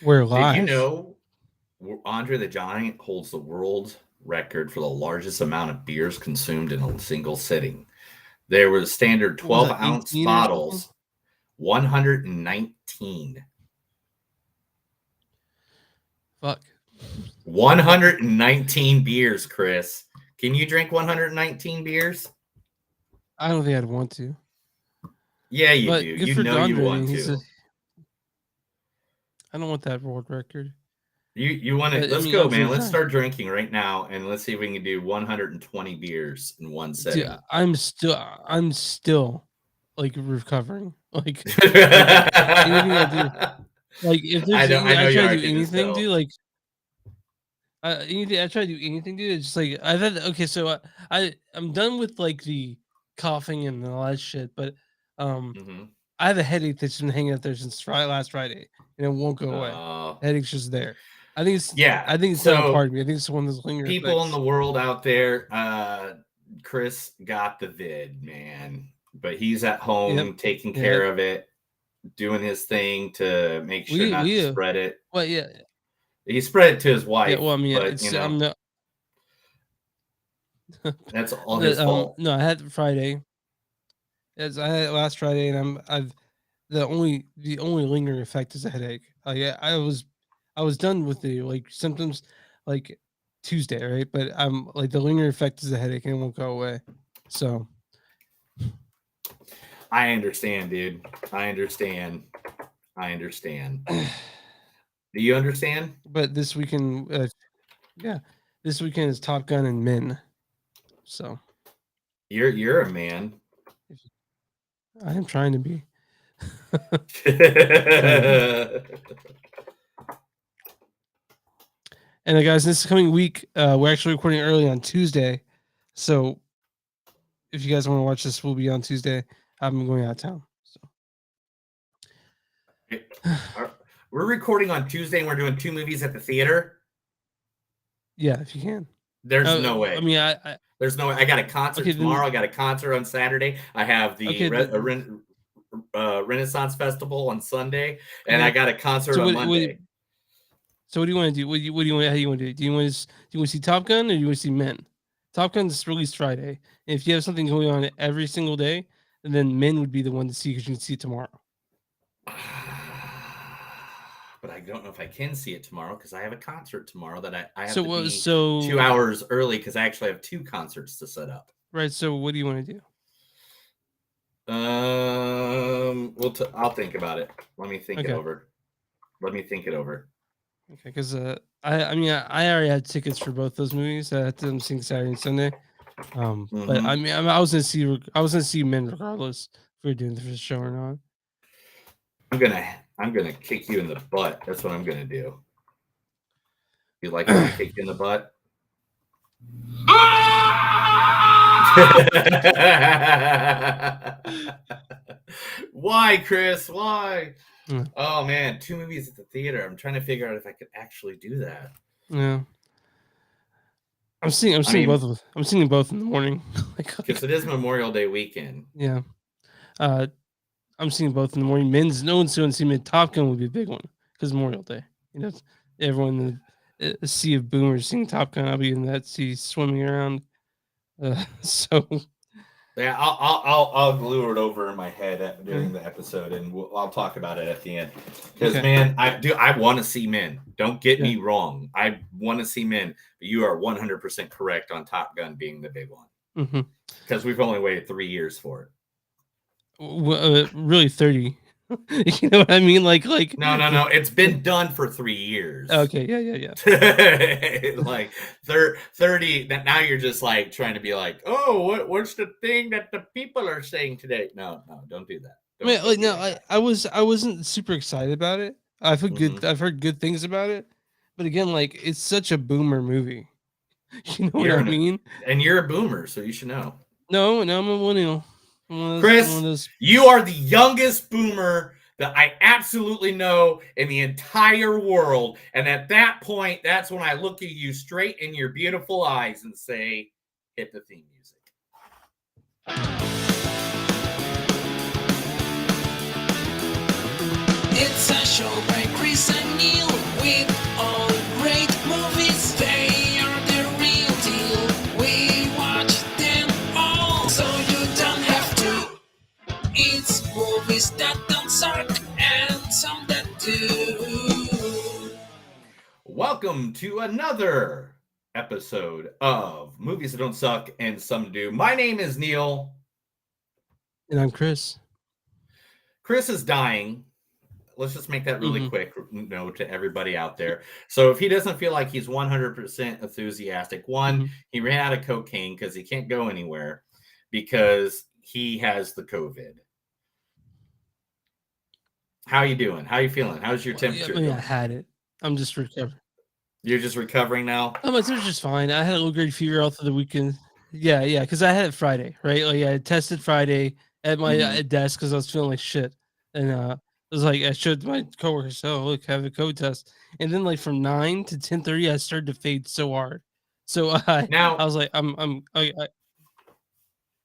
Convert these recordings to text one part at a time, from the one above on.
We're Did you live. know Andre the Giant holds the world record for the largest amount of beers consumed in a single sitting? There were standard What was 12 that, ounce 18 or something? bottles, 119. Fuck. 119 beers, Chris. Can you drink 119 beers? I don't think I'd want to. Yeah, you do. But good You for know you Andre. want He's a. to. I don't want that world record. You want to? But I Let's mean, go, I'm sure man. Let's try. start drinking right now, and let's see if we can do 120 beers in one Dude, setting. I'm still like recovering. Like anything I do. Like if there's I any, know I you try to are. I do can just anything, dude. tell. Like anything, I try to do anything, dude. It's just like I've had. Okay, so I'm done with like the coughing and all that shit. But um, Hmm. I have a headache that's been hanging out there since last Friday, and it won't go away. Uh, The headache's just there. I think it's yeah. I think it's not a part So of me. I think it's one of those lingering people in effects. the world out there, Chris got the vid, man, but he's at Yep. home taking Yeah. care of it, doing his thing to make sure not to We spread it. well yeah. He spread it to his Yeah, wife, well I mean but it's I'm not that's all his the fault. no, I had Friday. As I had it last Friday and I've the only lingering effect is a headache. Yeah, I was done with the like symptoms like Tuesday, right? But I'm like the lingering effect is a headache and it won't go away. So I understand, dude. I understand. I understand. Do you understand? but this weekend yeah, this weekend is Top Gun and Men. So You're a man. if I am trying to be. trying to be. And guys, this coming week, we're actually recording early on Tuesday. So if you guys want to watch this, we'll be on Tuesday. I'm going out of town. So We're recording on Tuesday and we're doing two movies at the theater. yeah, if you can. There's no I way. mean, I There's no way. I got a concert okay then. tomorrow. I got a concert on Saturday. I have the Okay, Renaissance Festival on Sunday, and I okay. got a concert So on what? Monday. So what do you want to do? What do you want? How do you want to do? Do you want to see Top Gun or do you want to see Men? Top Gun's released Friday. And if you have something going on every single day, then Men would be the one to see because you can see it tomorrow. But I don't know if I can see it tomorrow because I have a concert tomorrow that I have So to be so 2 hours early because I actually have two concerts to set up. right. So what do you want to do? I'll think about it. Let me think it Okay. over. Let me think it over. Okay, because I mean I already had tickets for both those movies. I had them seeing Saturday and Sunday. But I Hmm. mean I was gonna see Men regardless if we were doing the first show or not. I'm gonna kick you in the butt. That's what I'm gonna do. You like when I kick you in the butt? Why, Chris? Why? Mm, Oh man, two movies at the theater. I'm trying to figure out if I could actually do that. yeah, I'm I seeing mean, both of. I'm seeing them both in the morning. because it is Memorial Day weekend. Yeah. Uh, I'm seeing both in the morning. Men's no one's going to see Men. Top Gun would be a big one because Memorial Day. You know, everyone in a sea of boomers seeing Top Gun. I'll be in that sea swimming around. So Yeah, I'll glue it over in my head yeah, during the episode, and I'll talk about it at the end. Because okay, man, I want to see Men. Don't get yeah. me wrong. I want to see Men, but you are 100% correct on Top Gun being the big one Hmm. because we've only waited 3 years for it. Really 30. You know what I mean? Like No, no, no. It's been done for 3 years. okay, yeah, yeah, yeah. Like 30 that now you're just like trying to be like, oh, what's the thing that the people are saying today? No, no, don't do that. I mean, Don't be no, like that. I wasn't super excited about it. Hmm. I've heard good things about it, but again, like it's such a boomer movie. You know what You're I an mean? and you're a boomer, so you should know. No, no, I'm a millennial. I'm one of Chris, those. you are the youngest boomer that I absolutely know in the entire world. And at that point, that's when I look at you straight in your beautiful eyes and say, hit the theme music. It's a show by Chris and Neil with all great movies. They are the real deal. We watch them all, so you don't have to. It's movies that don't suck and some that do. Welcome to another episode of Movies That Don't Suck and Some Do. My name is Neil. And I'm Chris. Chris is dying. Let's just make that really quick note to everybody out there. So if he doesn't feel like he's 100% enthusiastic, he ran out of cocaine because he can't go anywhere because he has the COVID. How you doing? How you feeling? How's your temperature? I had it. I'm just recovering. You're just recovering now? My temperature's fine. I had a low grade fever all through the weekend. Yeah, because I had it Friday, right? Like I tested Friday at my desk because I was feeling like shit. And it was like I showed my coworkers, oh look, I have a COVID test. And then like from 9 to 10:30, I started to fade so hard. So I was like,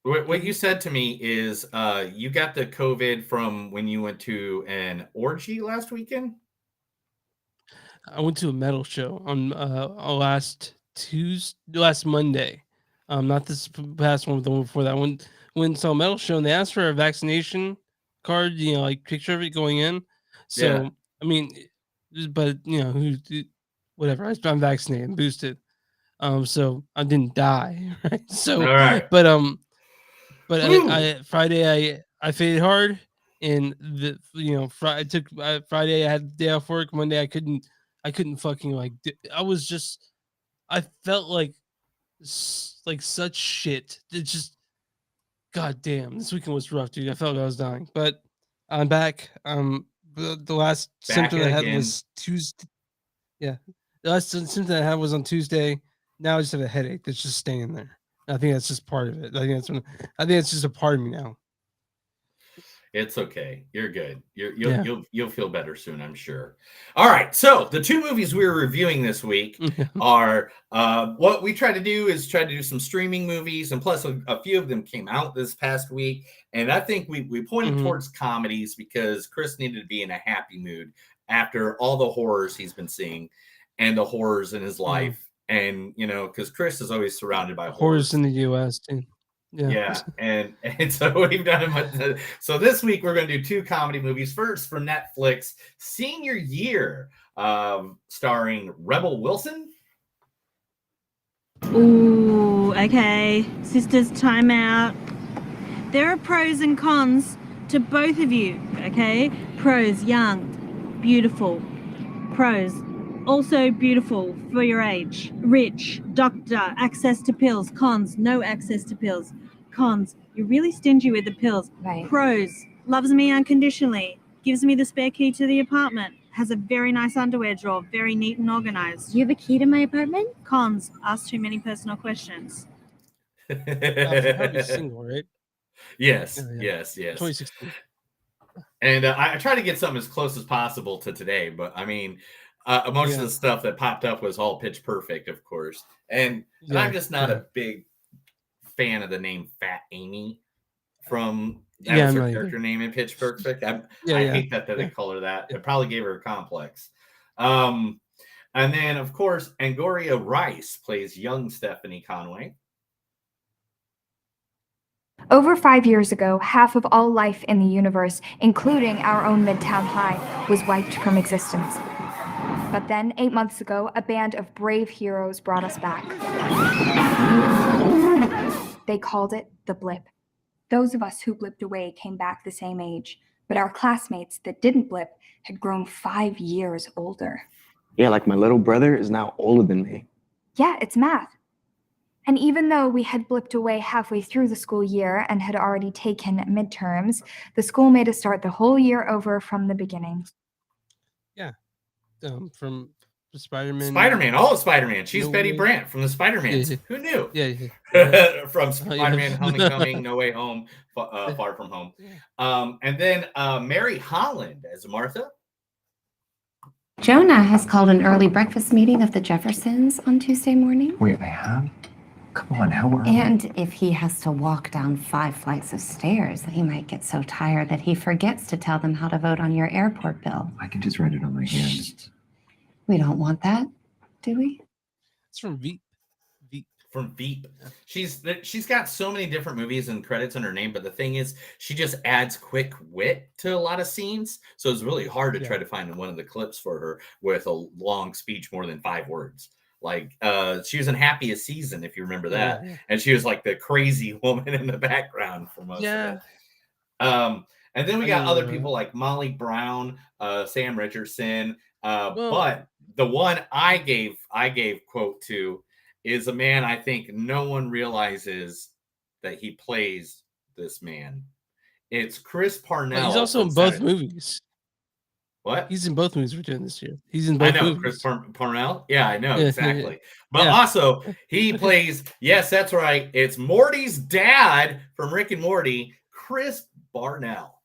what you said to me is you got the COVID from when you went to an orgy last weekend? I went to a metal show on last Monday. Not this past one, but the one before that. Went and saw a metal show, and they asked for a vaccination card, like picture of it going in. So I mean, but whatever. I'm vaccinated and boosted, so I didn't die, right? So, all right. but I Friday I faded hard, and I took Friday I had the day off work. Monday I couldn't fucking I felt like such shit. It's just, god damn, this weekend was rough, dude. I felt like I was dying, but I'm back. The last symptom I had was Tuesday. Yeah, the last symptom I had was on Tuesday. Now I just have a headache that's just staying there. I think that's just part of it. I think it's just a part of me now. It's okay. You're good. You'll feel better soon, I'm sure. All right. So the two movies we're reviewing this week are what we try to do is try to do some streaming movies, and plus a few of them came out this past week. And I think we pointed towards comedies because Chris needed to be in a happy mood after all the horrors he's been seeing and the horrors in his life. And because Chris is always surrounded by horrors in the U.S. too. Yeah, and so we've done so this week we're going to do two comedy movies. First from Netflix, Senior Year, starring Rebel Wilson. Ooh, okay. Sisters, time out. There are pros and cons to both of you, okay? Pros, young, beautiful. Pros, also beautiful for your age. Rich, doctor, access to pills. Cons, no access to pills. Cons, you're really stingy with the pills. Right. Pros, loves me unconditionally, gives me the spare key to the apartment, has a very nice underwear drawer, very neat and organized. You have a key to my apartment? Cons, ask too many personal questions. Probably single, right? Yes. 2016. And I try to get something as close as possible to today, but I mean, most of the stuff that popped up was all Pitch Perfect, of course. And I'm just not a big fan of the name Fat Amy from that was her character name in Pitch Perfect. I hate that they call her that. It probably gave her a complex. And then, of course, Angouria Rice plays young Stephanie Conway. Over 5 years ago, half of all life in the universe, including our own Midtown High, was wiped from existence. But then, 8 months ago, a band of brave heroes brought us back. They called it the blip. Those of us who blipped away came back the same age, but our classmates that didn't blip had grown 5 years older. Yeah, like my little brother is now older than me. Yeah, it's math. And even though we had blipped away halfway through the school year and had already taken midterms, the school made us start the whole year over from the beginning. Yeah. From Spider-Man. Spider-Man, all of Spider-Man. She's Betty Brant from the Spider-Mans. Who knew? Yeah. From Spider-Man Homecoming, No Way Home, Far From Home. And then Mary Holland as Martha. Jonah has called an early breakfast meeting of the Jeffersons on Tuesday morning. Wait, they have? Come on, how are And if he has to walk down 5 flights of stairs, he might get so tired that he forgets to tell them how to vote on your airport bill. I can just write it on my hand. We don't want that, do we? It's from Veep. Veep. From Veep. She's got so many different movies and credits in her name, but the thing is, she just adds quick wit to a lot of scenes. So it's really hard to try to find one of the clips for her with a long speech more than 5 words. Like she was in Happiest Season, if you remember that, and she was like the crazy woman in the background for most of it. And then we got other people like Molly Brown, Sam Richardson, but the one I gave quote to is a man I think no one realizes that he plays this man. It's Chris Parnell. He's also in both movies. What? He's in both movies we're doing this year. He's in both movies. Chris Parnell. Yeah, I know Yeah, exactly. But also he plays. Yes, that's right. It's Morty's dad from Rick and Morty, Chris Parnell.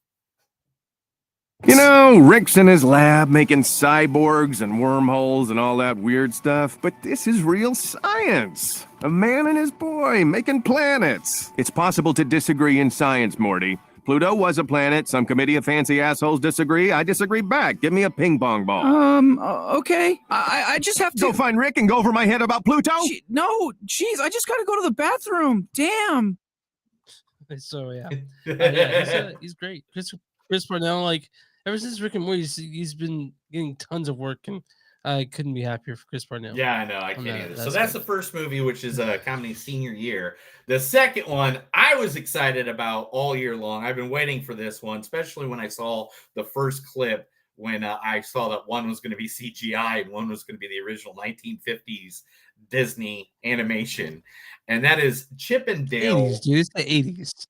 You know, Rick's in his lab making cyborgs and wormholes and all that weird stuff, but this is real science. A man and his boy making planets. It's possible to disagree in science, Morty. Pluto was a planet. Some committee of fancy assholes disagree. I disagree back. Give me a ping pong ball. Okay. I just have to go find Rick and go over my head about Pluto. No, jeez, I just gotta go to the bathroom. Damn. So he's great. Chris Parnell, like ever since Rick and Morty, he's been getting tons of work, and I couldn't be happier for Chris Parnell. Yeah, I know. I can't either. So that's the first movie, which is a comedy senior year. The second one, I was excited about all year long. I've been waiting for this one, especially when I saw the first clip when I saw that one was going to be CGI and one was going to be the original 1950s Disney animation. And that is Chip and Dale. 80s, dude. It's the 80s.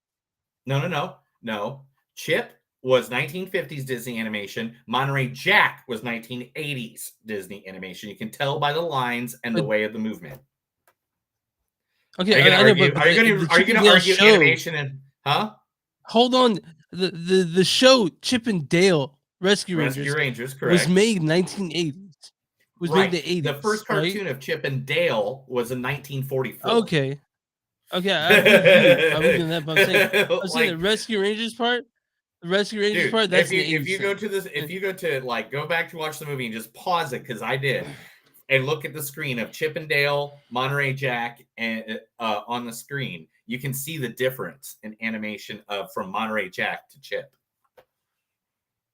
No. Chip was 1950s Disney animation. Monterey Jack was 1980s Disney animation. You can tell by the lines and the way of the movement. Okay, are you going to argue animation and Hold on, the show Chip and Dale Rescue Rangers correct, was made in 1980s. Was made in the 80s. The first cartoon of Chip and Dale was in 1944. Okay, I'm with that. But I'm saying the Rescue Rangers part. The Rescue Rangers part. That's if you go to like go back to watch the movie and just pause it because I did. And look at the screen of Chip and Dale, Monterey Jack, and on the screen, you can see the difference in animation from Monterey Jack to Chip.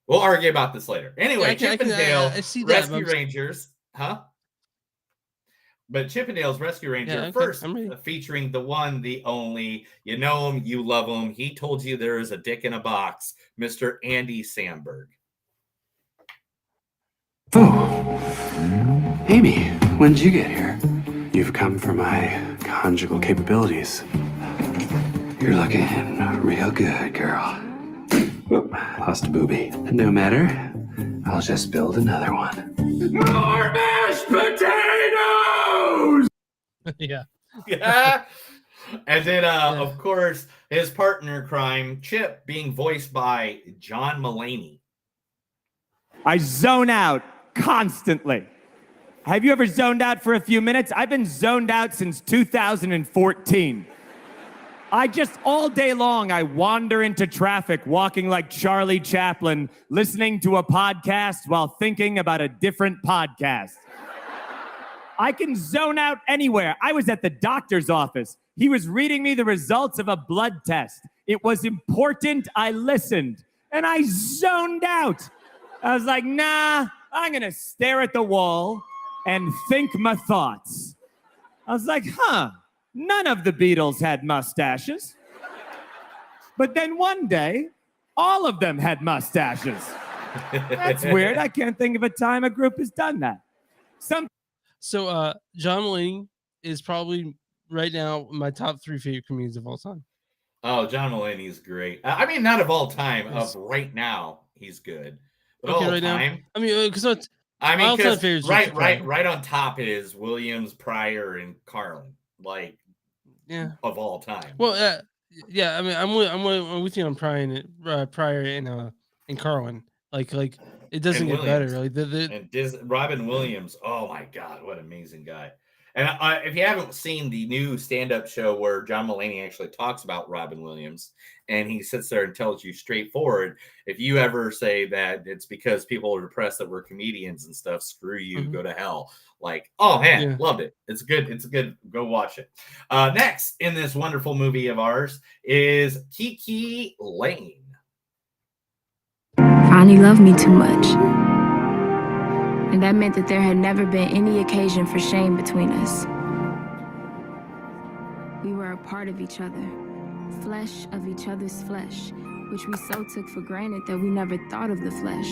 We'll argue about this later. Anyway, Chip and Dale, Rescue Rangers, But Chip and Dale's Rescue Ranger first, featuring the one, the only, you know him, you love him. He told you there is a dick in a box, Mr. Andy Samberg. Oh, Amy, when did you get here? You've come for my conjugal capabilities. You're looking real good, girl. Whoop, lost a boobie. No matter. I'll just build another one. More mashed potatoes! Yeah. And then, of course, his partner in crime, Chip, being voiced by John Mulaney. I zone out constantly. Have you ever zoned out for a few minutes? I've been zoned out since 2014. I just, all day long, I wander into traffic, walking like Charlie Chaplin, listening to a podcast while thinking about a different podcast. I can zone out anywhere. I was at the doctor's office. He was reading me the results of a blood test. It was important. I listened, and I zoned out. I was like, nah, I'm going to stare at the wall and think my thoughts. I was like, none of the Beatles had mustaches. But then one day, all of them had mustaches. That's weird. I can't think of a time a group has done that. So John Mulaney is probably right now my top 3 favorite comedians of all time. Oh, John Mulaney is great. I mean, not of all time. Of right now, he's good. But all right time. Now? I mean, because right on top is Williams, Pryor, and Carlin. Like, of all time. Well, yeah. I mean, I'm with you on Pryor and Carlin. Like it doesn't get better. Like and Robin Williams. Oh my God, what an amazing guy! And if you haven't seen the new stand-up show where John Mulaney actually talks about Robin Williams, and he sits there and tells you straightforward, if you ever say that it's because people are depressed that we're comedians and stuff, screw you, go to hell. Like, oh man, loved it. It's good. It's good. Go watch it. Next in this wonderful movie of ours is Kiki Lane. Ronnie loved me too much. And that meant that there had never been any occasion for shame between us. We were a part of each other, flesh of each other's flesh, which we so took for granted that we never thought of the flesh.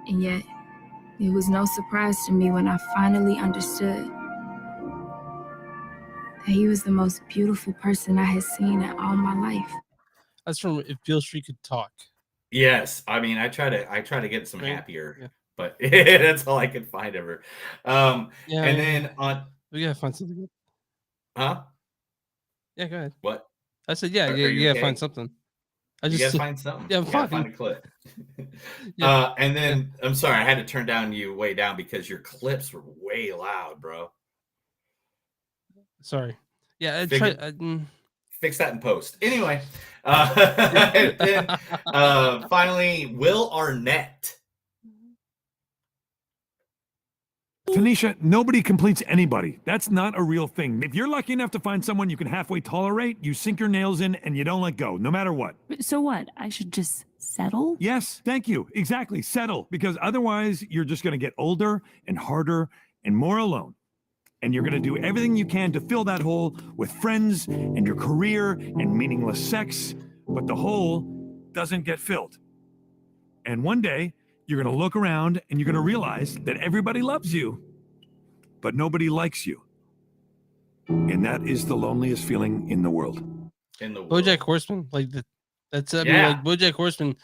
And yet, it was no surprise to me when I finally understood that he was the most beautiful person I had seen in all my life. That's from If Beale Street Could Talk. Yes, I mean, I try to get some happier, but that's all I could find of her. And then on, we gotta find something good. Huh? Yeah, go ahead. What? I said, yeah, Are you you gotta okay? find something. You gotta find something. Yeah, I'm You gotta fine. find a clip. Yeah. And then I'm sorry, I had to turn down you way down because your clips were way loud, bro. Sorry. Yeah, Fix that in post. Anyway, and then, finally, Will Arnett. Tanisha, nobody completes anybody. That's not a real thing. If you're lucky enough to find someone you can halfway tolerate, you sink your nails in and you don't let go, no matter what. So what? I should just settle? Yes, thank you. Exactly. Settle. Because otherwise, you're just going to get older and harder and more alone. And you're going to do everything you can to fill that hole with friends and your career and meaningless sex, but the hole doesn't get filled. And one day, you're going to look around and you're going to realize that everybody loves you, but nobody likes you. And that is the loneliest feeling in the world. BoJack Horseman, like that's I mean, Yeah. like BoJack Horseman.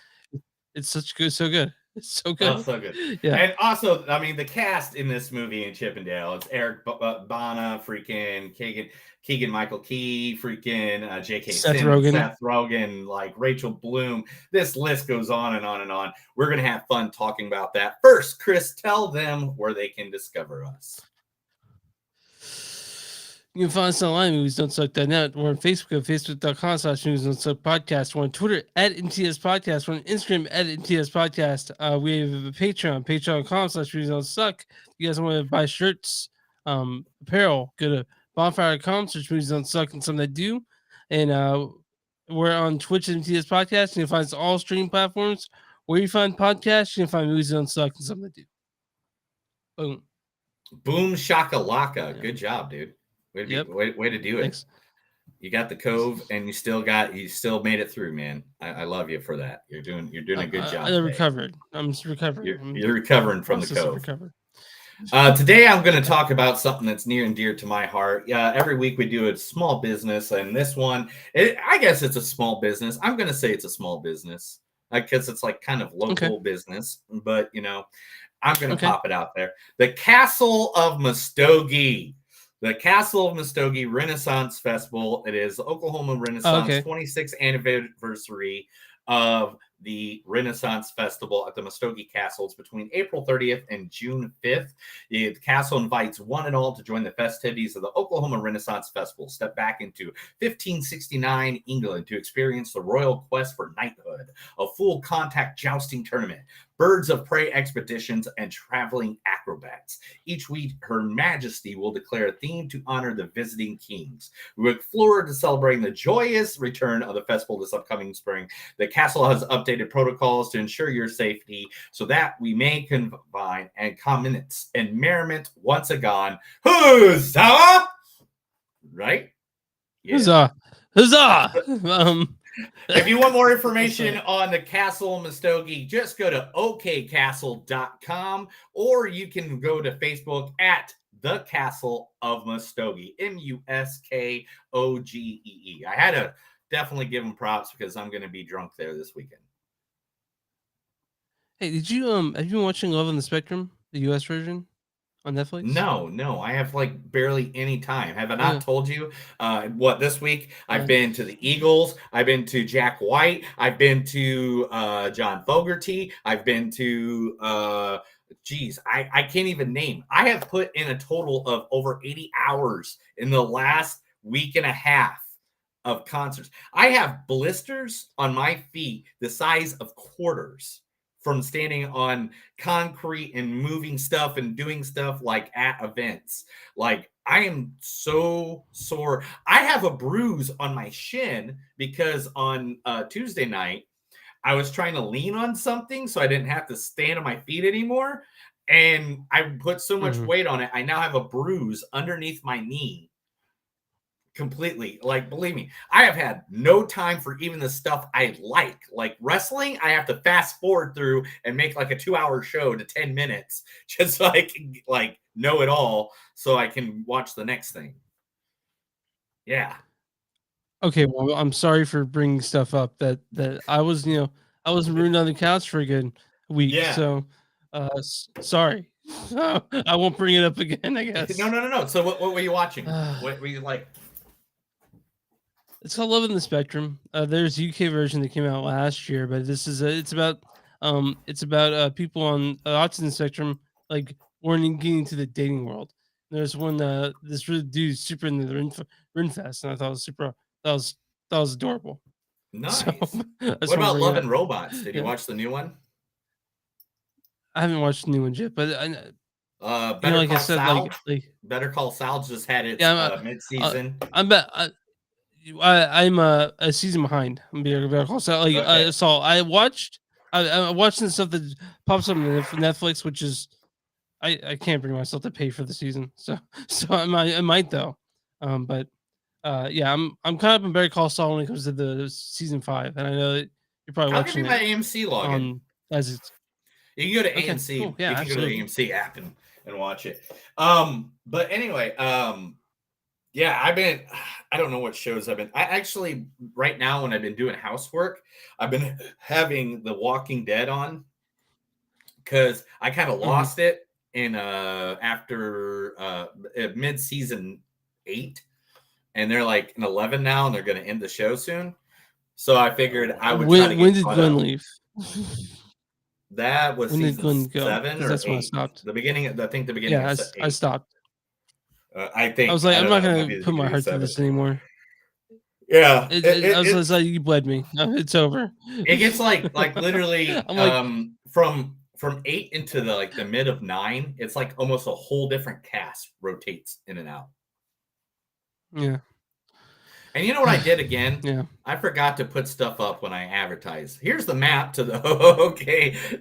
It's so good. It's so good. Oh, so good. Yeah. And also, I mean, the cast in this movie in Chippendale, it's Eric Bana, freaking Keegan Michael Key, freaking J.K. Seth Sims, Rogen. Seth Rogen, like Rachel Bloom. This list goes on and on and on. We're going to have fun talking about that. First, Chris, tell them where they can discover us. You can find us online, moviesdon'tsuck.net. We're on Facebook at facebook.com/moviesdon'tsuck podcast. We're on Twitter at NTS Podcast. We're on Instagram at NTS Podcast. We have a Patreon, patreon.com/moviesdon'tsuck. If you guys want to buy shirts, apparel, go to bonfire.com/moviesdon'tsuck and some that do. And we're on Twitch at NTS Podcast. You can find us all streaming platforms. Where you find podcasts, you can find Movies Don't Suck and some that do. Boom. Boom shakalaka. Good job, dude. Way to do it. Thanks. You got the cove, and you still made it through, man. I love you for that. You're doing a good job. I recovered. I'm just recovering. You're recovering from the Process of cove. recovery. Today, I'm going to talk about something that's near and dear to my heart. Every week we do a small business, and this one, I guess it's a small business. I'm going to say it's a small business because it's like kind of local business, but I'm going to pop it out there. The Castle of Muskogee. The Castle of Muskogee Renaissance Festival. It is Oklahoma Renaissance 26th anniversary of the Renaissance Festival at the Muskogee Castle. It's between April 30th and June 5th. The castle invites one and all to join the festivities of the Oklahoma Renaissance Festival. Step back into 1569 England to experience the royal quest for knighthood, a full contact jousting tournament, birds of prey expeditions, and traveling acrobats. Each week, Her Majesty will declare a theme to honor the visiting kings. We look forward to celebrating the joyous return of the festival this upcoming spring. The castle has updated protocols to ensure your safety so that we may combine and comments and merriment once again. Huzzah! Right? Yeah. Huzzah! If you want more information on the Castle of Muskogee, just go to okcastle.com, or you can go to Facebook at the Castle of Muskogee, Muskogee. I had to definitely give them props because I'm going to be drunk there this weekend. Hey, did you have you been watching Love on the Spectrum, the US version on Netflix? No, I have like barely any time. Have I not Yeah. told you? What this week? I've Yeah. been to the Eagles. I've been to Jack White. I've been to John Fogerty. I've been to geez, I can't even name. I have put in a total of over 80 hours in the last week and a half of concerts. I have blisters on my feet the size of quarters from standing on concrete and moving stuff and doing stuff like at events. Like I am so sore. I have a bruise on my shin because on Tuesday night, I was trying to lean on something so I didn't have to stand on my feet anymore. And I put so much weight on it. I now have a bruise underneath my knee completely. Like, believe me, I have had no time for even the stuff I like wrestling. I have to fast forward through and make like a 2-hour show to 10 minutes just so I can like know it all so I can watch the next thing. Yeah. Okay, well, I'm sorry for bringing stuff up that I was, I was ruined on the couch for a good week. Yeah. So, sorry. I won't bring it up again, I guess. No. So what were you watching? What were you like? It's called Love in the Spectrum. There's a UK version that came out last year, but this is it's about people on autism spectrum like wanting getting into the dating world. There's one this really dude super into the Rinfest, and I thought it was that was adorable. Nice. So, what about Love and Robots? Did you watch the new one? I haven't watched the new one yet, but Better like Call I said, Saul. like Better Call Saul just had its mid-season. I'm a season behind. I'm Better Call Saul. Okay. So I watched the stuff that pops up on Netflix, which is I can't bring myself to pay for the season, so I might though. But yeah, I'm caught up in Better Call Saul when it comes to the season 5, and I know that you're probably I'll give you watching my it AMC login. as it's. You can go to Okay, AMC. cool. Yeah, you can absolutely. go to the AMC app and watch it. But anyway, yeah, I don't know what shows I actually right now when I've been doing housework, I've been having The Walking Dead on because I kind of lost it in after mid-season 8, and they're like in 11 now, and they're going to end the show soon. So I figured I would. When did Glenn leave? That was When did Glenn season go? 7 or That's when I 8. stopped. The beginning. I think the beginning. Yeah, of I stopped. I think I was like, I'm not going gonna put my heart through this anymore. Yeah, I was like, you bled me. It's over. It gets like literally I'm like, from 8 into the mid of 9. It's like almost a whole different cast rotates in and out. Yeah. And you know what I did again? Yeah. I forgot to put stuff up when I advertised. Here's the map to the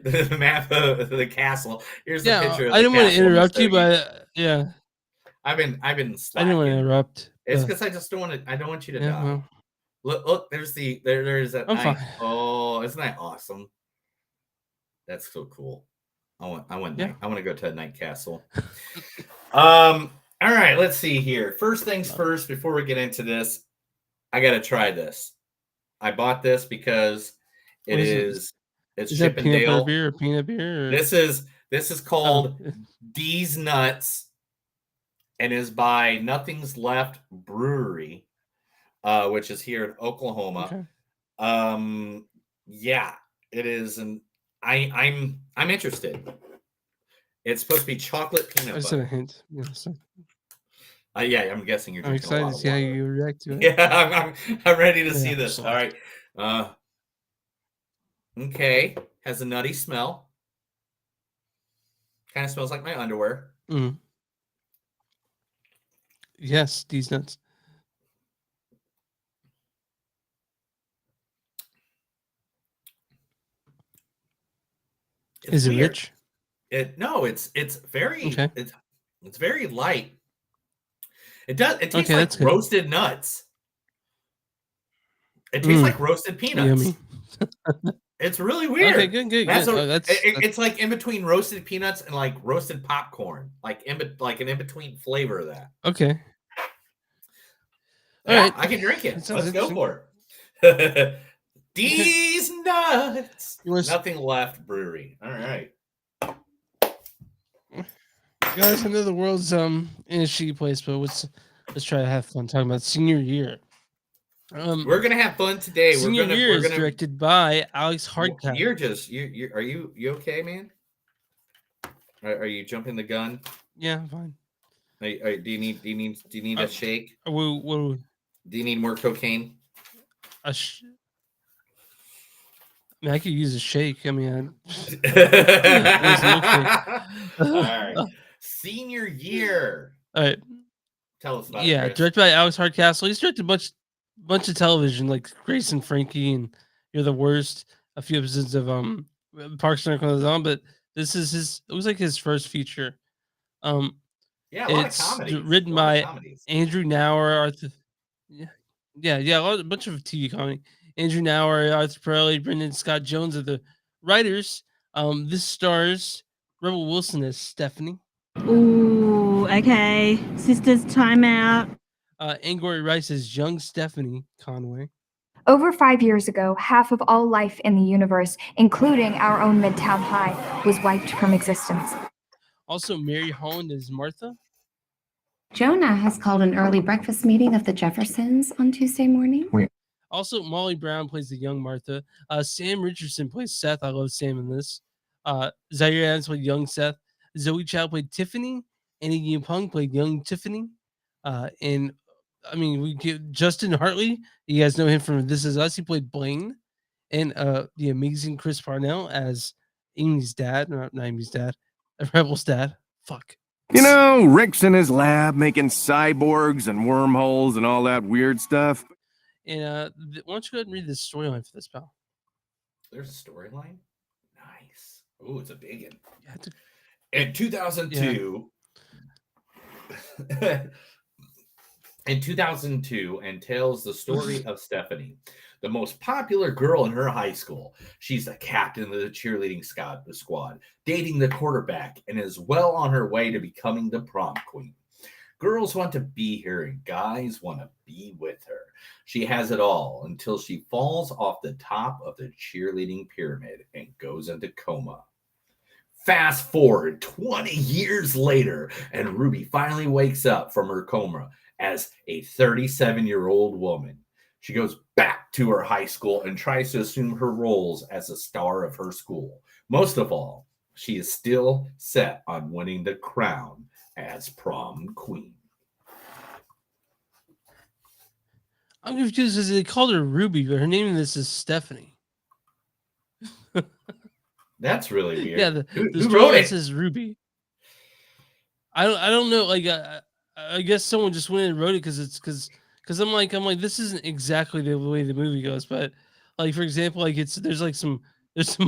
the map of the castle. Here's the picture. Of I didn't want to interrupt you, but yeah. I've been slacking. I didn't want to interrupt. It's because I just don't want to. I don't want you to die. Well, Look. There's that. I'm fine. Oh, isn't that awesome? That's so cool. I want to go to a night castle. All right. Let's see here. First things first. Before we get into this, I got to try this. I bought this because it's Chip and Dale beer or peanut beer. Or... This is called D's Nuts, and is by Nothing's Left Brewery, which is here in Oklahoma. Okay. Yeah, it is, and I'm interested. It's supposed to be chocolate peanut butter. I said a hint. Yeah, so. Yeah, I'm guessing you're. I'm excited to see how you react to it. Yeah, I'm ready to see this. All right. Okay, has a nutty smell. Kind of smells like my underwear. Mm. Yes, these nuts. Is it rich? It's very it's very light. It tastes like like roasted nuts. It tastes like roasted peanuts. Yummy. It's really weird. Okay, good. It's like in between roasted peanuts and like roasted popcorn, like an in between flavor of that. Okay. All right, I can drink it. Let's go for it. These nuts. Nothing Left Brewery. All right. Guys, I know the world's in a shitty place, but let's try to have fun talking about senior year. We're gonna have fun today. Senior Year We're is gonna directed by Alex Hardcastle. You're just you are you okay, man? Are you jumping the gun? Yeah, I'm fine. Do you need a shake? Do you need more cocaine? I mean, I could use a shake. I mean, All right. Senior Year. All right. Tell us about it. Yeah, Chris. directed by Alex Hardcastle. He's directed a bunch of television, like Grace and Frankie and You're the Worst. A few episodes of Parks and Rec, but this is his. It was like his first feature. Yeah, a lot it's of comedies. written by Andrew Nauer, Arthur. Yeah, a bunch of TV comedy. Andrew Nauer, Arthur Perelli, Brendan Scott Jones are the writers. This stars Rebel Wilson as Stephanie. Ooh, okay. Sisters, time out. Angourie Rice as young Stephanie Conway. Over 5 years ago, half of all life in the universe, including our own Midtown High, was wiped from existence. Also, Mary Holland as Martha. Jonah has called an early breakfast meeting of the Jeffersons on Tuesday morning. Also, Molly Brown plays the young Martha. Sam Richardson plays Seth. I love Sam in this. Zaire Adams played young Seth. Zoe Chow played Tiffany. Annie Yuen-Pung played young Tiffany. And I mean, we get Justin Hartley. You guys know him from This Is Us. He played Blaine. And the amazing Chris Parnell as Amy's dad. Not Amy's dad. Rebel's dad. Fuck. You know, Rick's in his lab making cyborgs and wormholes and all that weird stuff. And why don't you go ahead and read the storyline for this, pal? There's a storyline? Nice. Oh, it's a big one. In 2002, in 2002, and tells the story of Stephanie, the most popular girl in her high school. She's the captain of the cheerleading squad, dating the quarterback, and is well on her way to becoming the prom queen. Girls want to be here, and guys want to be with her. She has it all until she falls off the top of the cheerleading pyramid and goes into coma. Fast forward 20 years later, and Ruby finally wakes up from her coma as a 37-year-old woman. She goes back to her high school and tries to assume her roles as a star of her school. Most of all, she is still set on winning the crown as prom queen. I'm confused because they called her Ruby, but her name in this is Stephanie. That's really weird. Yeah, the who wrote it? Says Ruby. I don't know. Like I guess someone just went and wrote it because I'm like this isn't exactly the way the movie goes, but like for example, like there's some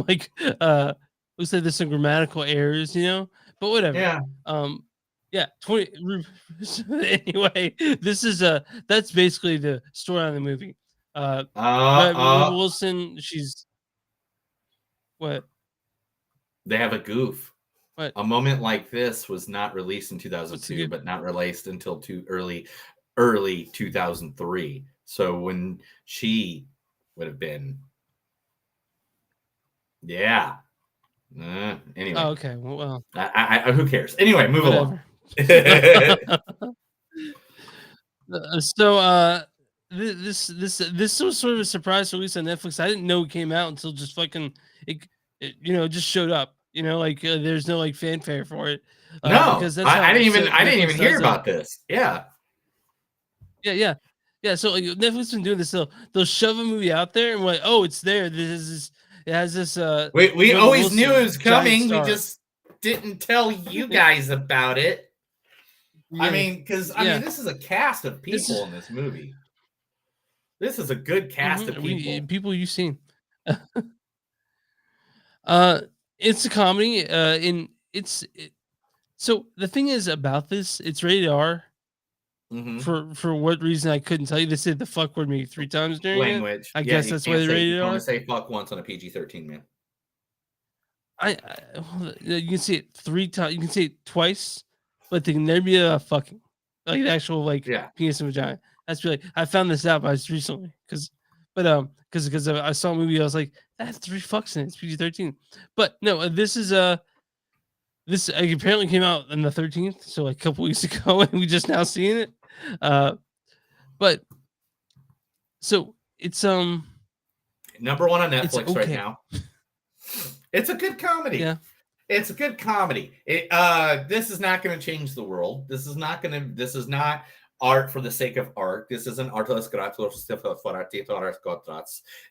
like looks like there's some grammatical errors, you know, but whatever. Yeah. 20 anyway, this is that's basically the story on the movie. Rebel Wilson, she's what? They have a goof. What? A Moment Like This was not released in 2002, but not released until early 2003. So when she would have been, yeah. Anyway. Oh, okay. Well, I who cares? Anyway, move along. So this was sort of a surprise release on Netflix. I didn't know it came out until just fucking it just showed up. You know, like there's no like fanfare for it. No, because that's I didn't even Netflix hear does about this. Yeah. So like Netflix been doing this. They'll shove a movie out there and we're like, oh, it's there. It has this. We Rebel always Wilson, knew it was coming. We star. just didn't tell you guys about it. I mean, because this is a cast of people in this movie. This is a good cast of people. People you've seen. It's a comedy. So the thing is about this, it's rated R. For what reason I couldn't tell you. They said the fuck word maybe 3 times during Language. I guess that's why they rated You R. want to say fuck once on a PG-13, man. You can see it 3 times. You can see it twice, but there can never be a fucking like the actual penis and vagina. That's really I found this out by recently because I saw a movie. I was like, that's 3 fucks in it. It's PG-13. But no, this is this apparently came out on the 13th, so like a couple weeks ago, and we just now seeing it. But so it's number one on it's Netflix right okay. now. It's a good comedy. Yeah. It's a good comedy. This is not going to change the world. This is not art for the sake of art. This isn't artes gratuitous for.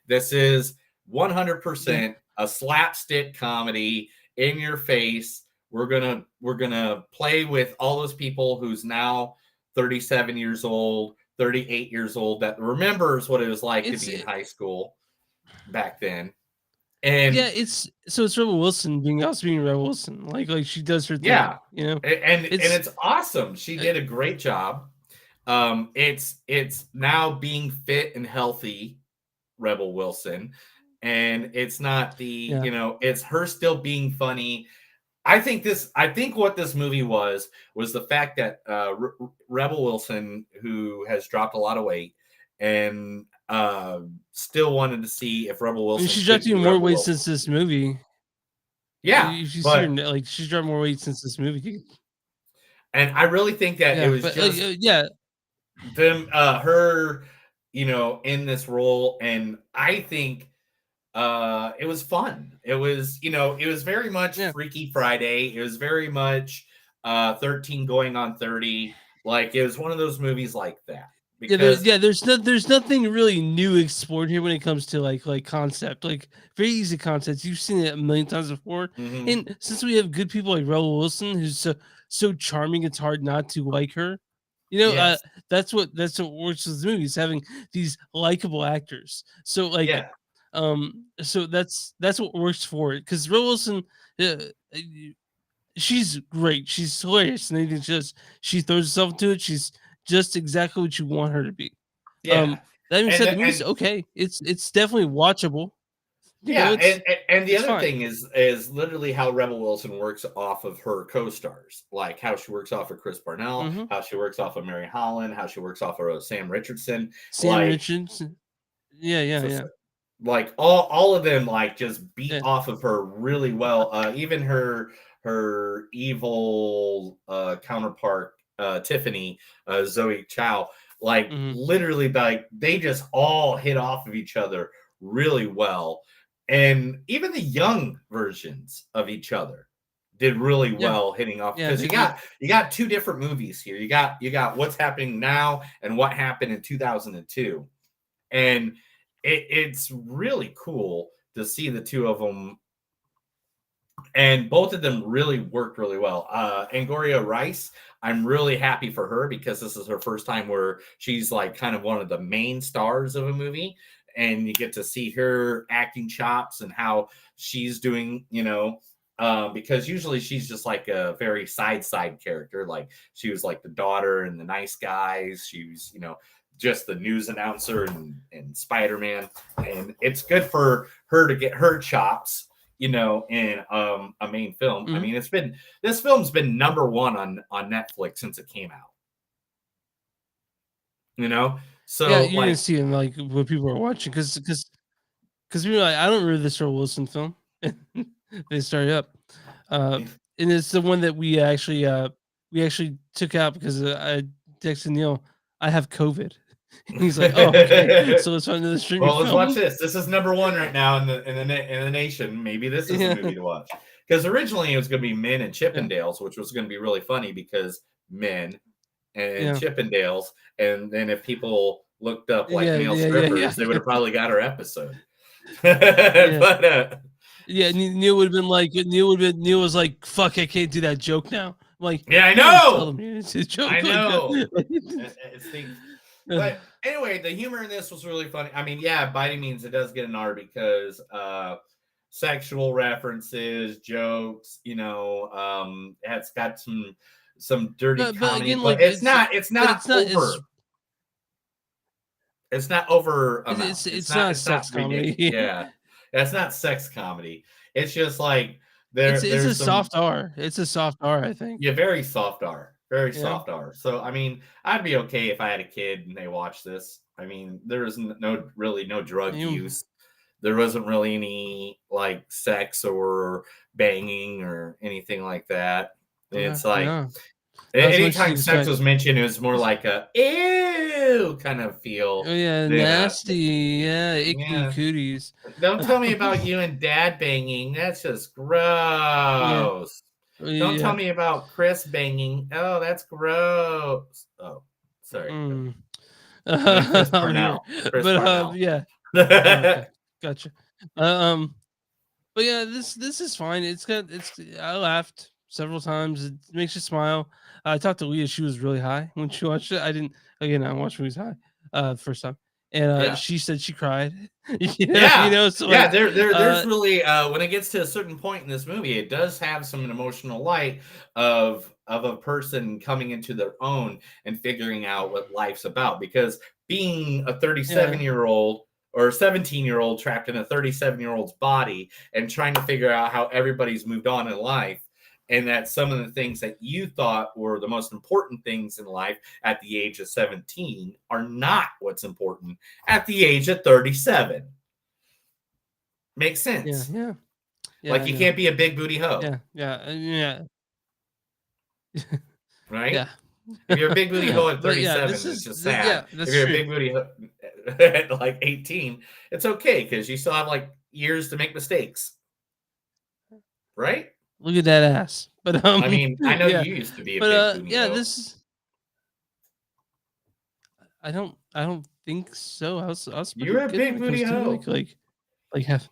This is 100% a slapstick comedy in your face. We're gonna play with all those people who's now 37 years old, 38 years old, that remembers what it was like to be in high school back then. And yeah, it's Rebel Wilson being Rebel Wilson. Like she does her thing. Yeah, you know, and it's awesome. She did a great job. It's now being fit and healthy, Rebel Wilson, and it's not it's her still being funny. I think what this movie was the fact that Rebel Wilson, who has dropped a lot of weight, and still wanted to see if Rebel Wilson. She's dropped even more weight since this movie. Yeah, if you see her, like she's dropped more weight since this movie. And I really think that it was just them, her, in this role, and I think it was fun. It was, it was very much Freaky Friday. It was very much 13 going on 30. Like it was one of those movies like that. Because, there's nothing really new explored here when it comes to like concept, like very easy concepts. You've seen it a million times before, and since we have good people like Rebel Wilson, who's so charming, it's hard not to like her. That's what works with the movies, having these likable actors. So so that's what works for it, because Rebel Wilson, she's great, she's hilarious, and she throws herself into it. She's just exactly what you want her to be. That being said, the movie's okay. It's definitely watchable. And the other thing is literally how Rebel Wilson works off of her co-stars, like how she works off of Chris Parnell, how she works off of Mary Holland, how she works off of Sam Richardson. Like all of them, like just beat off of her really well. Even her evil counterpart, Tiffany, Zoe Chow, like literally, like they just all hit off of each other really well. And even the young versions of each other did really well hitting off, because you got two different movies here. You got what's happening now and what happened in 2002, and it's really cool to see the two of them, and both of them really worked really well. Angouria Rice, I'm really happy for her, because this is her first time where she's like kind of one of the main stars of a movie. And you get to see her acting chops and how she's doing, because usually she's just like a very side character. Like she was like the daughter and the nice guys. She was, just the news announcer and Spider-Man. And it's good for her to get her chops, in a main film. I mean, this film's been number one on Netflix since it came out. So you're gonna see in like what people are watching, because people are like, I don't remember this Rebel Wilson film. They started up, and it's the one that we actually took out because I texted Neil, I have COVID. And he's like, oh, okay. So let's find another streaming. Well, let's watch this. This is number one right now in the nation. Maybe this is the movie to watch, because originally it was going to be Men and Chippendales, which was going to be really funny because men and Chippendales, and then if people looked up like male strippers, they would have probably got our episode. But Neil would have been like, Neil was like, fuck, I can't do that joke now. I'm like, yeah, I know. It's a joke. I know. But anyway, the humor in this was really funny. I mean, by any means, it does get an R, because sexual references, jokes, it's got some dirty comedy, again, but it's not over. It's not over. It's not sex comedy. Yeah, that's not sex comedy. It's just like it's a soft R. It's a soft R, I think. Yeah, very soft R. Very soft R. So I mean, I'd be okay if I had a kid and they watch this. I mean, there is no drug use. There wasn't really any like sex or banging or anything like that. It's like no. Not as much as anytime you'd sex expect. was mentioned, it was more like a ew kind of feel. Oh yeah, than a- nasty. Yeah, icky Yeah. cooties. Don't tell me about you and dad banging. That's just gross. Don't tell me about Chris banging. Oh, that's gross. Oh, sorry. Mm. And Chris I'm Parnell. here. Chris But Parnell. yeah. Okay, gotcha. But yeah, this is fine. I laughed several times. It makes you smile. I talked to Leah. She was really high when she watched it. I didn't. Again, I watched movies high first time, and Yeah. she said she cried. Yeah, So yeah. like, There's really when it gets to a certain point in this movie, it does have some emotional light of a person coming into their own and figuring out what life's about. Because being a 37-year-old or a 17-year-old trapped in a 37-year-old's body and trying to figure out how everybody's moved on in life, and that some of the things that you thought were the most important things in life at the age of 17 are not what's important at the age of 37. Makes sense. Yeah. Like you can't be a big booty hoe. Yeah. Right? Yeah. If you're a big booty hoe at But yeah, 37, this it's is just th- sad. yeah, that's if you're true. a big booty hoe at like 18, it's okay because you still have like years to make mistakes. Right? Look at that ass. But I mean, I know yeah. you used to be a But big booty yeah, hoe. this is. I don't think so. I was pretty You're a good big when it comes booty to hoe. like have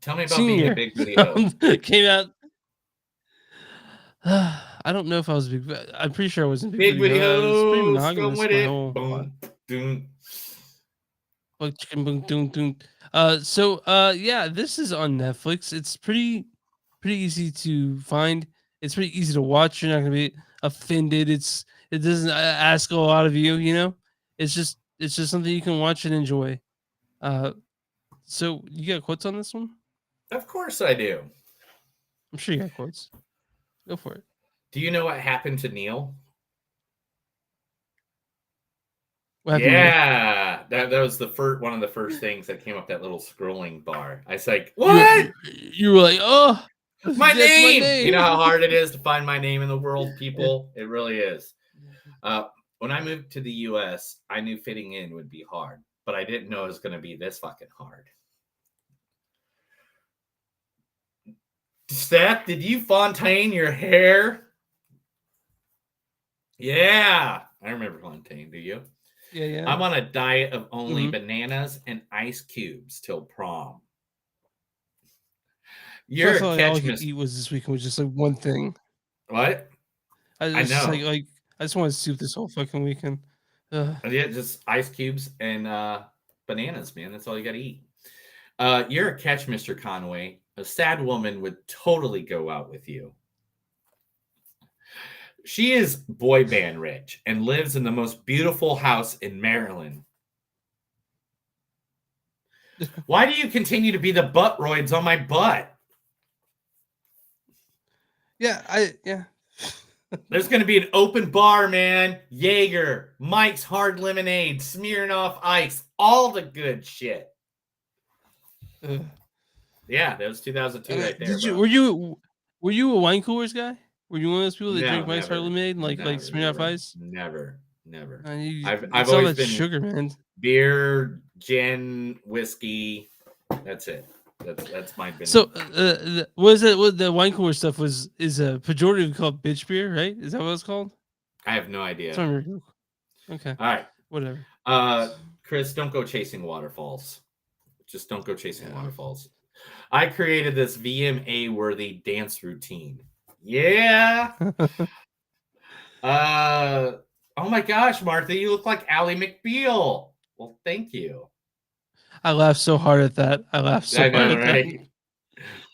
Tell me about being senior a big booty hoe. came out. I don't know if I was big. I'm pretty sure I wasn't Big booty hoe. I was pretty hoe, monogamous scum with my it. whole Boom, doom. Like chicken boom doom doom. Yeah, this is on Netflix. It's pretty easy to find. It's pretty easy to watch. You're not gonna be offended. It doesn't ask a lot of you. It's just something you can watch and enjoy. So you got quotes on this one? Of course I do. I'm sure you got quotes. Go for it. Do you know what happened to Neil? What happened to Neil? Yeah, that was the first one of the first things that came up that little scrolling bar. I was like, what? You were like, oh, My that's name! You know how hard it is to find my name in the world, people? It really is. When I moved to the US, I knew fitting in would be hard, but I didn't know it was going to be this fucking hard. Steph, did you Fontaine your hair? Yeah, I remember Fontaine. Do you? Yeah. I'm on a diet of only bananas and ice cubes till prom. You're I a felt like all catch I could miss. eat was this weekend was just like one thing. What? I I just know. like I just want to soup this whole fucking weekend. Ugh. Yeah, just ice cubes and bananas, man. That's all you got to eat. You're a catch, Mr. Conway. A sad woman would totally go out with you. She is boy band rich and lives in the most beautiful house in Maryland. Why do you continue to be the butt roids on my butt? Yeah. There's going to be an open bar, man. Jaeger, Mike's Hard Lemonade, Smirnoff Ice, all the good shit. Ugh. Yeah, that was 2002 right there. Bro. Were you a wine coolers guy? Were you one of those people that No, drink Mike's Hard never. Lemonade and like Never, Smirnoff never, Ice? Never. I've I've always been sugar, man. beer, gin, whiskey. That's it. That's my business. So, what is it? What the wine cooler stuff is a pejorative called bitch beer, right? Is that what it's called? I have no idea. That's what I remember. Okay. All right. Whatever. Chris, don't go chasing waterfalls. Just don't go chasing waterfalls. I created this VMA worthy dance routine. Yeah. Oh my gosh, Martha, you look like Ally McBeal. Well, thank you. I laughed so hard at that. I laughed so I hard know, at right?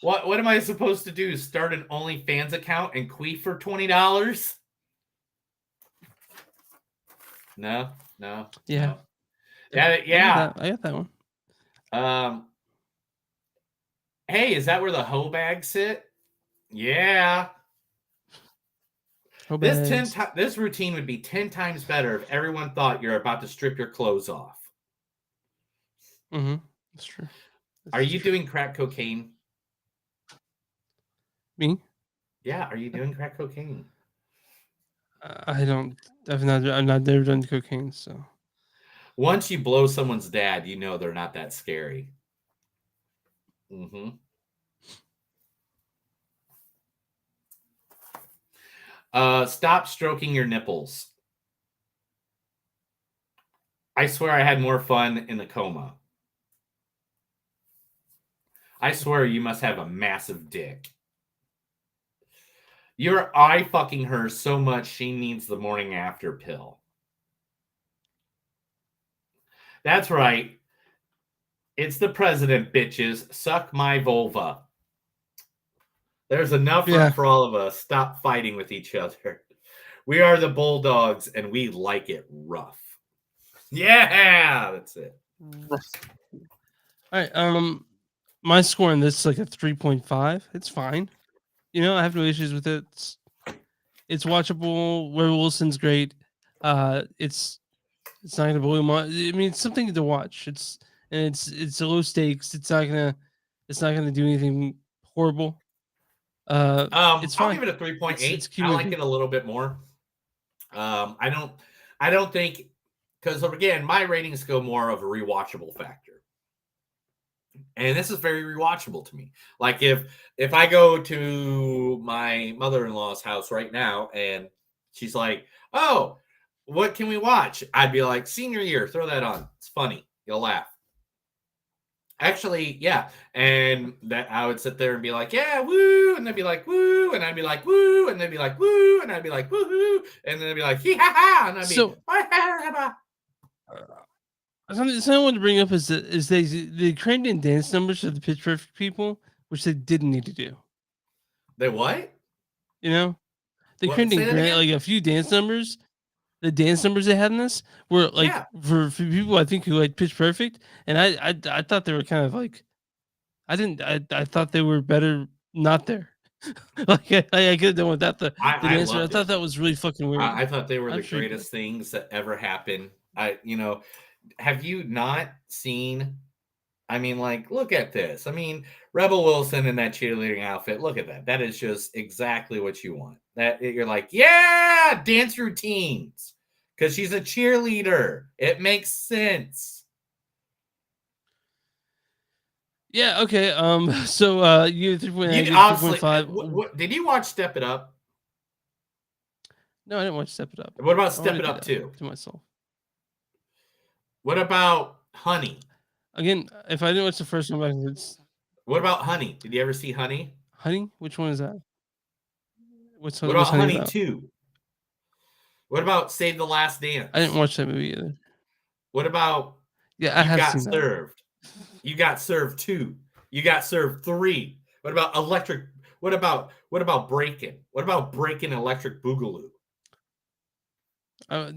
What am I supposed to do? Start an OnlyFans account and queef for $20? No. Yeah. No. Yeah. I got that one. Hey, is that where the hoe bags sit? Yeah. Hoe bags. This routine would be 10 times better if everyone thought you're about to strip your clothes off. Mm-hmm. That's true. Are you doing crack cocaine? Me? Yeah, are you doing crack cocaine? I don't. I've not never done cocaine. So Once you blow someone's dad, you know they're not that scary. Mm-hmm. Stop stroking your nipples. I swear I had more fun in the coma. I swear you must have a massive dick. You're eye fucking her so much she needs the morning after pill. That's right. It's the president, bitches. Suck my vulva. There's enough room for all of us. Stop fighting with each other. We are the Bulldogs, and we like it rough. Yeah, that's it. all right. My score on this is like a 3.5. It's fine. You know, I have no issues with it. It's watchable. Where Wilson's great. It's not gonna blow my. I mean, it's something to watch. It's low stakes. It's not gonna do anything horrible. It's fine. I'll give it a 3.8. It's a cute I like movie. it a little bit more. I don't think, because again, my ratings go more of a rewatchable factor. And this is very rewatchable to me. Like if I go to my mother-in-law's house right now and she's like, "Oh, what can we watch?" I'd be like, "Senior Year, throw that on. It's funny. You'll laugh." Actually, yeah. And that I would sit there and be like, "Yeah, woo," and they'd be like, "Woo," and I'd be like, "Woo," and they'd be like, "Woo," and I'd be like, "Woo," and then they'd be like, "Hee ha ha," and I'd be So- Something I wanted to bring up is they crammed in dance numbers for the Pitch Perfect people, which they didn't need to do. They what? You know, they What? crammed in Say that again? like a few dance numbers. The dance numbers they had in this were like Yeah. for people I think who like Pitch Perfect, and I thought they were kind of like I thought they were better not there. Like I could have done without the I dance. I loved thought it. that was really fucking weird. I thought they were the I'm sure you greatest things that ever happened. Have you not seen? I mean, like, look at this. I mean, Rebel Wilson in that cheerleading outfit. Look at that. That is just exactly what you want. That you're like, yeah, dance routines, because she's a cheerleader. It makes sense. Yeah. Okay. So you 3.9, You honestly, 3.5. did you watch Step It Up? No, I didn't watch Step It Up. What about I Step wanna It do Up that 2? to myself? What about Honey? Again, if I didn't watch the first one, it's What about Honey? Did you ever see Honey? Honey. Which one is that? What about what's Honey about? 2? What about Save the Last Dance? I didn't watch that movie either. What about Yeah, I You have Got seen that. Served? You Got Served 2. You Got Served 3. What about Electric? What about Breakin'? What about Breakin' Electric Boogaloo?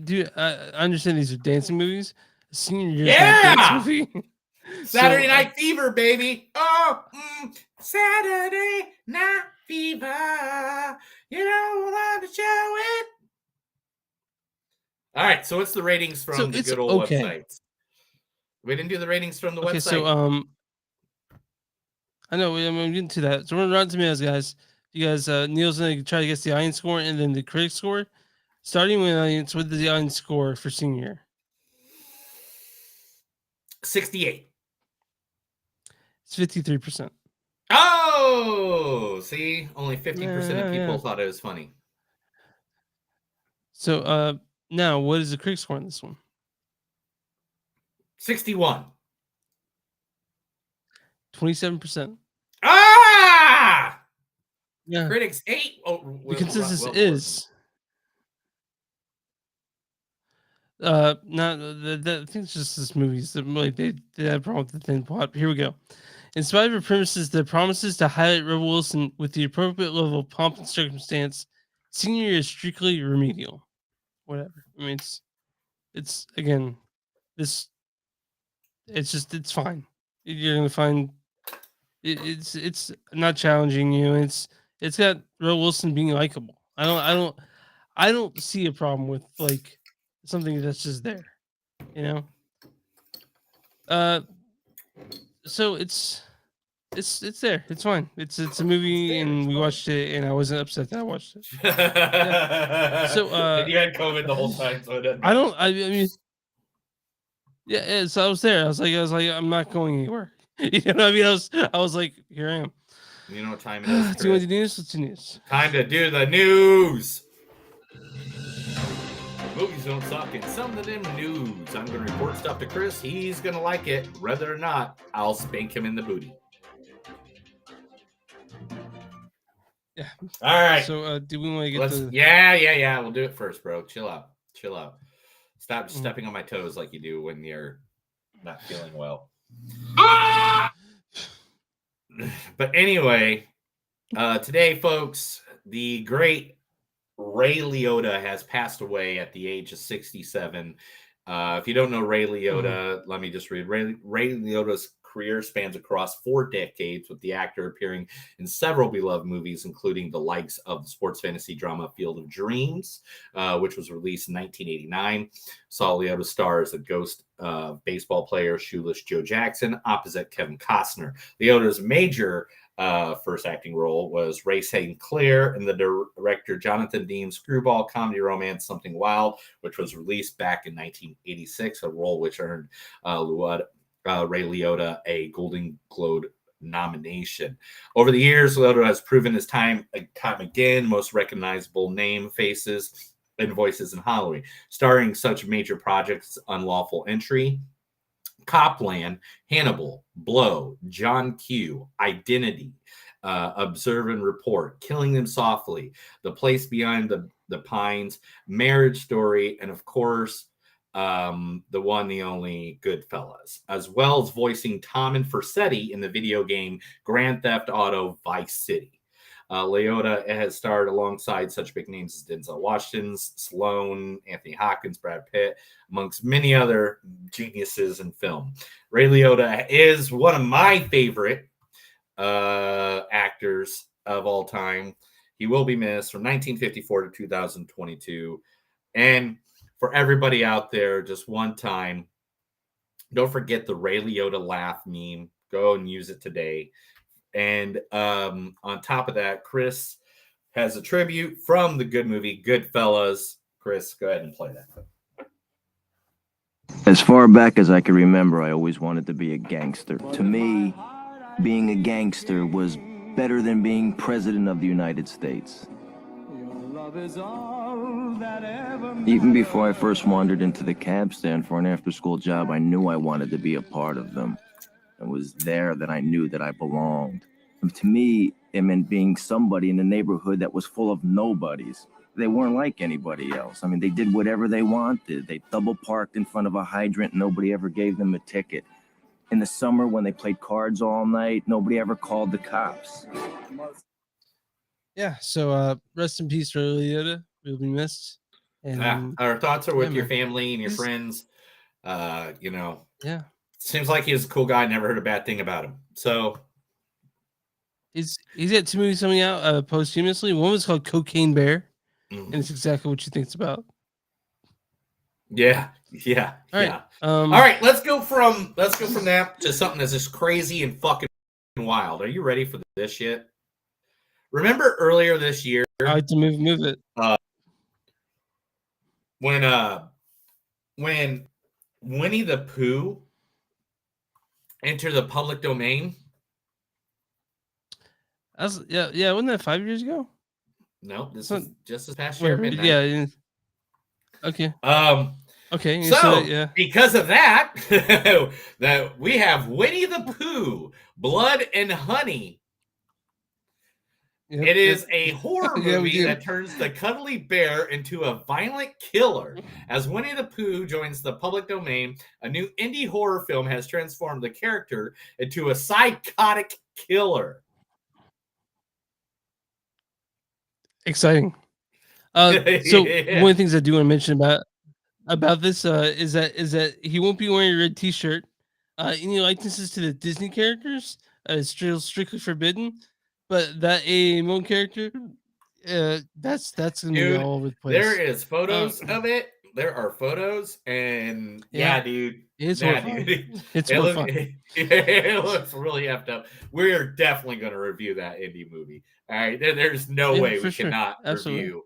Dude, I understand these are dancing movies. Senior Year is not a dance Yeah! movie. Saturday So, Night Fever, baby. Oh, Saturday Night Fever. You don't want to show it. All right, so what's the ratings from So the it's good old okay. websites? We didn't do the ratings from the Okay, website. so I know I'm getting to that. So we're on Rotten Tomatoes, guys. You guys, Neil's gonna try to guess the audience score and then the critic score. Starting with audience with the audience score for Senior Year. 68. It's 53%. Oh, see, only 50% of people Yeah. thought it was funny. So now what is the critic score on this one? 61. 27%. Ah! Yeah. Critics 8. Oh, The consensus well, is not I think it's just this movie's like they had a problem with the thin plot. Here we go. In spite of her premises, the promises to highlight Rebel Wilson with the appropriate level of pomp and circumstance, Senior Year is strictly remedial. Whatever. I mean, it's again, it's fine. You're gonna find it's not challenging you. It's got Rebel Wilson being likable. I don't see a problem with like something that's just there. You know. So it's there. It's fine. It's a movie, and we watched it, and I wasn't upset that I watched it. Yeah. So And you had COVID the whole time, so it doesn't I don't. I mean, yeah. So I was there. I was like, I'm not going anywhere. You know what I mean? I was like, here I am. You know what time it is? Do you want to do news? Let's do news. Time to do the news. Movies don't suck, and some of them news. I'm going to report stuff to Chris. He's going to like it. Whether or not, I'll spank him in the booty. Yeah. All right. So do we want to get the... Yeah. We'll do it first, bro. Chill out. Stop Mm. stepping on my toes like you do when you're not feeling well. But anyway, today, folks, the great Ray Liotta has passed away at the age of 67. If you don't know Ray Liotta, let me just read. Ray Liotta's career spans across 4 decades, with the actor appearing in several beloved movies, including the likes of the sports fantasy drama Field of Dreams, which was released in 1989. Saw Liotta star as a ghost baseball player, Shoeless Joe Jackson, opposite Kevin Costner. Liotta's major first acting role was Ray St. Clair in the director Jonathan Dean's screwball comedy romance Something Wild, which was released back in 1986, a role which earned Ray Liotta a Golden Globe nomination. Over the years, Liotta has proven his time again, most recognizable name, faces, and voices in Hollywood, starring such major projects: Unlawful Entry, Copland, Hannibal, Blow, John Q, Identity, Observe and Report, Killing Them Softly, The Place Behind the Pines, Marriage Story, and of course, the one, the only Goodfellas, as well as voicing Tom and Vercetti in the video game Grand Theft Auto Vice City. Liotta has starred alongside such big names as Denzel Washington, Stallone, Anthony Hopkins, Brad Pitt, amongst many other geniuses in film. Ray Liotta is one of my favorite actors of all time. He will be missed from 1954 to 2022. And for everybody out there, just one time, don't forget the Ray Liotta laugh meme. Go and use it today. And on top of that, Chris has a tribute from the good movie Goodfellas. Chris, go ahead and play that. As far back as I can remember, I always wanted to be a gangster. To me, being a gangster was better than being president of the United States. Even before I first wandered into the cab stand for an after-school job, I knew I wanted to be a part of them. It was there that I knew that I belonged. And to me, it meant being somebody in a neighborhood that was full of nobodies. They weren't like anybody else. I mean, they did whatever they wanted. They double parked in front of a hydrant. Nobody ever gave them a ticket. In the summer, when they played cards all night, nobody ever called the cops. Yeah, so rest in peace, Ray Liotta. We'll be missed. And our thoughts are with your man. family and your friends. You know, yeah, seems like he's a cool guy. Never heard a bad thing about him. So he's got 2 movies coming out posthumously. One was called Cocaine Bear, and it's exactly what you think it's about. Yeah. All right. All right, let's go from that to something that's just crazy and fucking wild. Are you ready for this shit? Remember earlier this year? I like to move it. When Winnie the Pooh entered the public domain. Wasn't that 5 years ago? No, this was just this past year. Midnight. Yeah. Okay. Okay. So, yeah. because of that, that we have Winnie the Pooh, Blood and Honey. Yep, it is a horror Yeah, we movie do. that turns the cuddly bear into a violent killer. As Winnie the Pooh joins the public domain, a new indie horror film has transformed the character into a psychotic killer. Exciting. So Yeah. one of the things I do want to mention about this is that he won't be wearing a red T-shirt. Any likenesses to the Disney characters is strictly forbidden. But that A1 character, that's gonna be all over the place. There is photos of it. There are photos, and yeah, dude, It's Nah, horrifying. dude. It's It horrifying. it looks really effed up. We're definitely going to review that indie movie. All right, there's no Yeah, way for we sure. cannot Absolutely.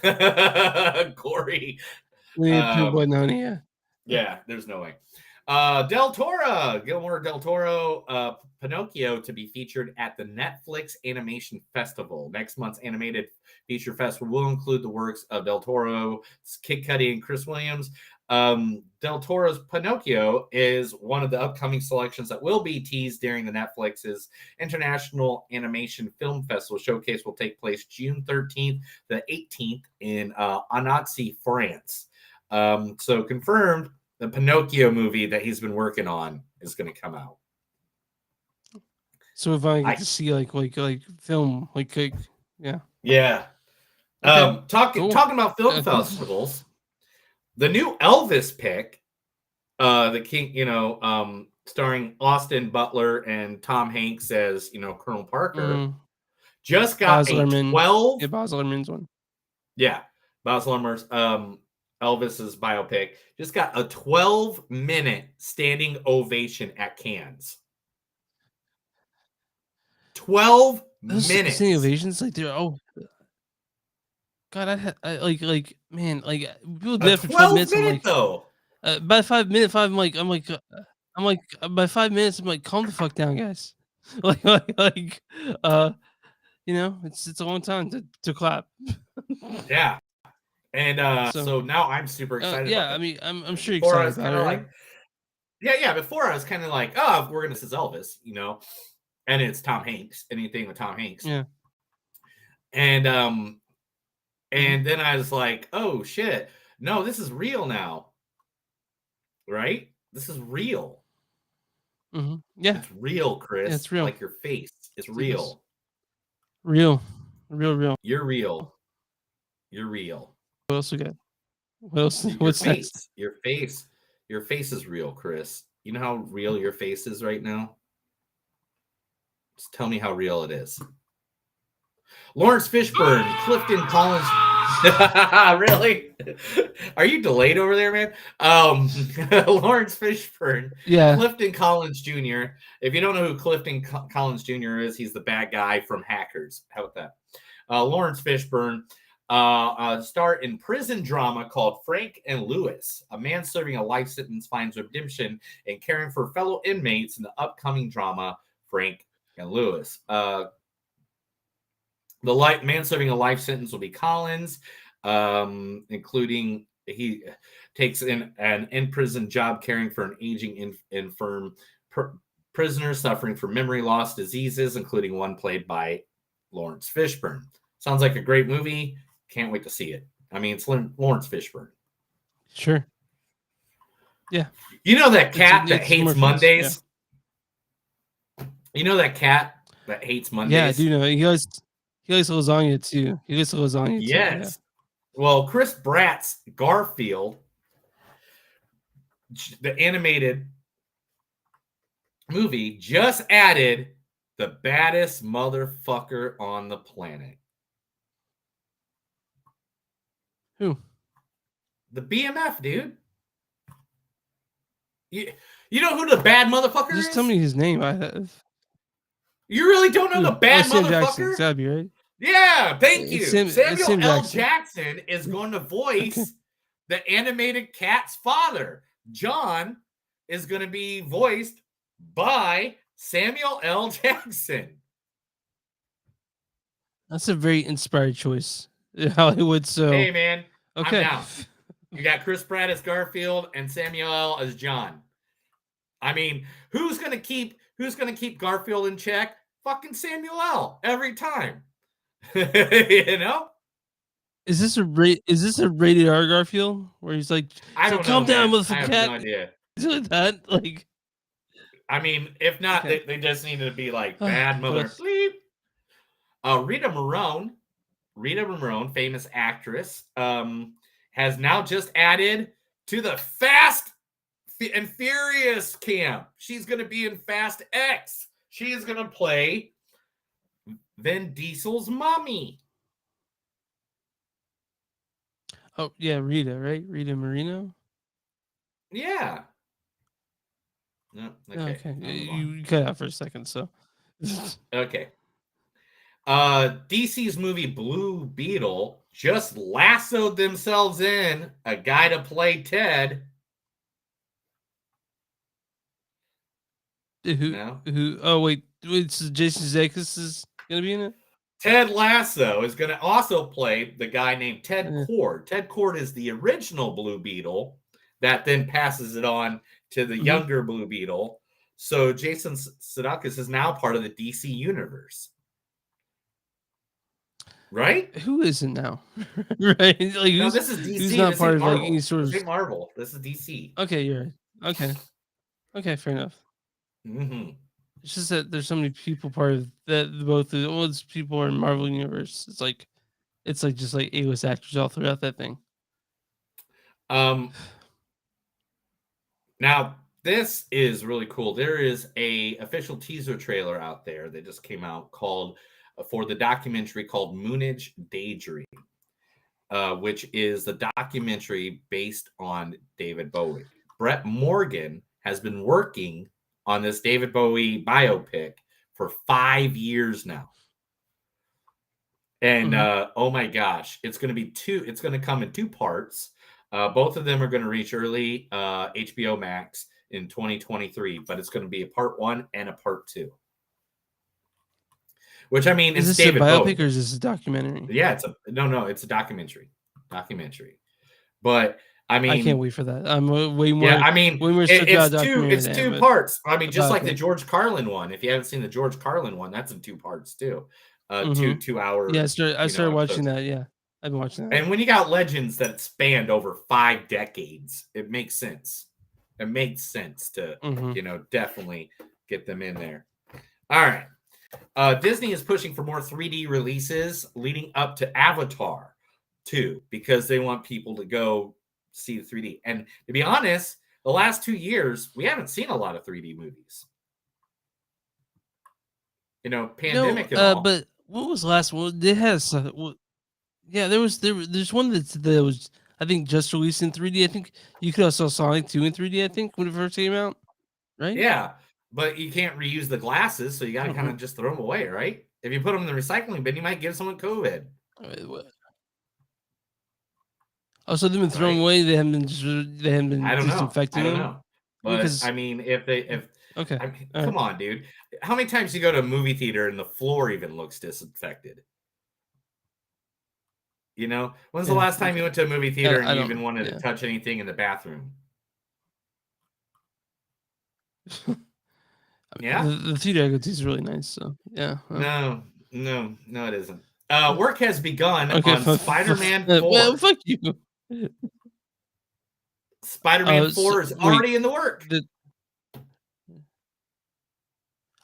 review Corey. We need Pure Blood Noni, yeah. Yeah, there's no way. Del Toro, Guillermo del Toro, Pinocchio to be featured at the Netflix Animation Festival. Next month's animated feature festival will include the works of Del Toro, Kid Cudi, and Chris Williams. Del Toro's Pinocchio is one of the upcoming selections that will be teased during the Netflix's International Animation Film Festival. Showcase will take place June 13th to 18th in Annecy, France. So confirmed, the Pinocchio movie that he's been working on is going to come out. So if I get to see like film, yeah. Yeah. Okay, Talking about film festivals, the new Elvis pick, the King, starring Austin Butler and Tom Hanks as Colonel Parker, just got Baz Luhrmann. 12. Yeah, Baz Luhrmann's one. Yeah, Baz Luhrmann's Elvis's biopic just got a 12-minute standing ovation at Cannes. 12 Those minutes. standing ovations, like they're God, man, like people do that for 12 minutes. I'm like, though. By 5 minutes, by 5 minutes, I'm like, calm the fuck down, guys. It's a long time to clap. Yeah. And so now I'm super excited. Yeah, about I it. mean, I'm sure you're Before I excited was about kinda it. like, yeah. Before I was kind of like, oh, we're gonna see Elvis, and it's Tom Hanks. Anything with Tom Hanks. Yeah. And then I was like, oh shit, no, this is real now. Right? This is real. Yeah. It's real, Chris. Yeah, it's real. Like your face. It's real. Real. You're real. You're real. What else we got? What else? Your What's face. next? Your face is real, Chris. You know how real your face is right now? Just tell me how real it is. Lawrence Fishburne, Clifton Collins. Really? Are you delayed over there, man? Lawrence Fishburne. Yeah. Clifton Collins Jr. If you don't know who Clifton Collins Jr. is, he's the bad guy from Hackers. How about that? Lawrence Fishburne star in prison drama called Frank and Lewis. A man serving a life sentence finds redemption in caring for fellow inmates in the upcoming drama Frank and Lewis. The man serving a life sentence will be Collins, including he takes in an in-prison job caring for an aging infirm prisoner suffering from memory loss diseases, including one played by Lawrence Fishburne. Sounds like a great movie. Can't wait to see it. I mean, it's Lawrence Fishburne. Sure. Yeah. You know that cat that it's hates more Mondays? Yeah. You know that cat that hates Mondays? Yeah, I do know. He likes lasagna too. Yes. Well, Chris Pratt's Garfield, the animated movie, just added the baddest motherfucker on the planet. Who? The BMF, dude. You know who the bad motherfucker is? Just tell me his name. I have. You really don't know the bad Sam motherfucker? Jackson. It's gotta be right. Yeah, thank you. Samuel Sam L. Jackson. Jackson is going to voice the animated cat's father. John is going to be voiced by Samuel L. Jackson. That's a very inspired choice. Hollywood. So Hey, man. Okay. I'm down. You got Chris Pratt as Garfield and Samuel L. as John. I mean, who's gonna keep Garfield in check? Fucking Samuel L. every time. You know? Is this a rated R Garfield where he's like, I don't know. Calm down, man. motherfucker. I have Cat. no idea. Is it like that? Like, I mean, if not, Okay. they just needed to be like bad mother else? bleep. Rita Morone, famous actress, has now just added to the Fast and Furious camp. She's going to be in Fast X. She is going to play Vin Diesel's mommy. Oh yeah, Rita, right? Rita Moreno. Yeah. No. Yeah, Okay. okay. I'll move on. You cut out for a second, so. Okay. DC's movie Blue Beetle just lassoed themselves in a guy to play Ted. Who? No. Who? Oh wait, it's Jason Sudeikis is gonna be in it. Ted Lasso is going to also play the guy named Ted Cord. Ted Cord is the original Blue Beetle that then passes it on to the younger Blue Beetle. So Jason Sudeikis is now part of the DC universe. Right? Who isn't now? Right? Like No, who's, this is DC. who's not This part ain't of like Marvel. any sort of. This ain't Marvel. This is DC. Okay, you're right. Okay. Okay, fair enough. Mm-hmm. It's just that there's so many people part of that. Both the old people are in Marvel universe. It's like just like A-list actors all throughout that thing. Now this is really cool. There is a official teaser trailer out there that just came out called for the documentary called Moonage Daydream, which is the documentary based on David Bowie. Brett Morgan has been working on this David Bowie biopic for 5 years now. And oh my gosh, it's going to come in 2 parts. Both of them are going to reach early HBO Max in 2023, but it's going to be a part 1 and a part 2. Which I mean, is it's this David a biopic Bowie. or is this a documentary? Yeah, it's a documentary. But I mean, I can't wait for that. I'm way more. Yeah, I mean, way more it's two parts. I mean, just like the biopic. George Carlin one. If you haven't seen the George Carlin one, that's in 2 parts too. Mhm. 2 hour. Yeah, I started watching episodes. that. Yeah, I've been watching that. And when you got legends that spanned over 5 decades, it makes sense. It makes sense to definitely get them in there. All right. Disney is pushing for more 3D releases leading up to Avatar 2 because they want people to go see the 3D. And to be honest, the last 2 years, we haven't seen a lot of 3D movies. Pandemic and all. But what was the last one? It has. Yeah, there's one that was I think just released in 3D. I think you could also saw Sonic 2 in 3D. I think when it first came out, right? Yeah, but you can't reuse the glasses, so you got to kind of just throw them away, right? If you put them in the recycling bin, you might give someone COVID. Oh, so they've been thrown away. They haven't been I don't know. disinfecting I don't them? know. But Because I mean, okay, I mean, come on, dude. How many times you go to a movie theater and the floor even looks disinfected? When's the Yeah, last time you went to a movie theater I and you don't- even wanted yeah. to touch anything in the bathroom? Yeah. The theater I go to is really nice. So yeah. No, it isn't. Work has begun Okay, on Spider-Man 4. Well, fuck you. Spider-Man 4 is already in the work.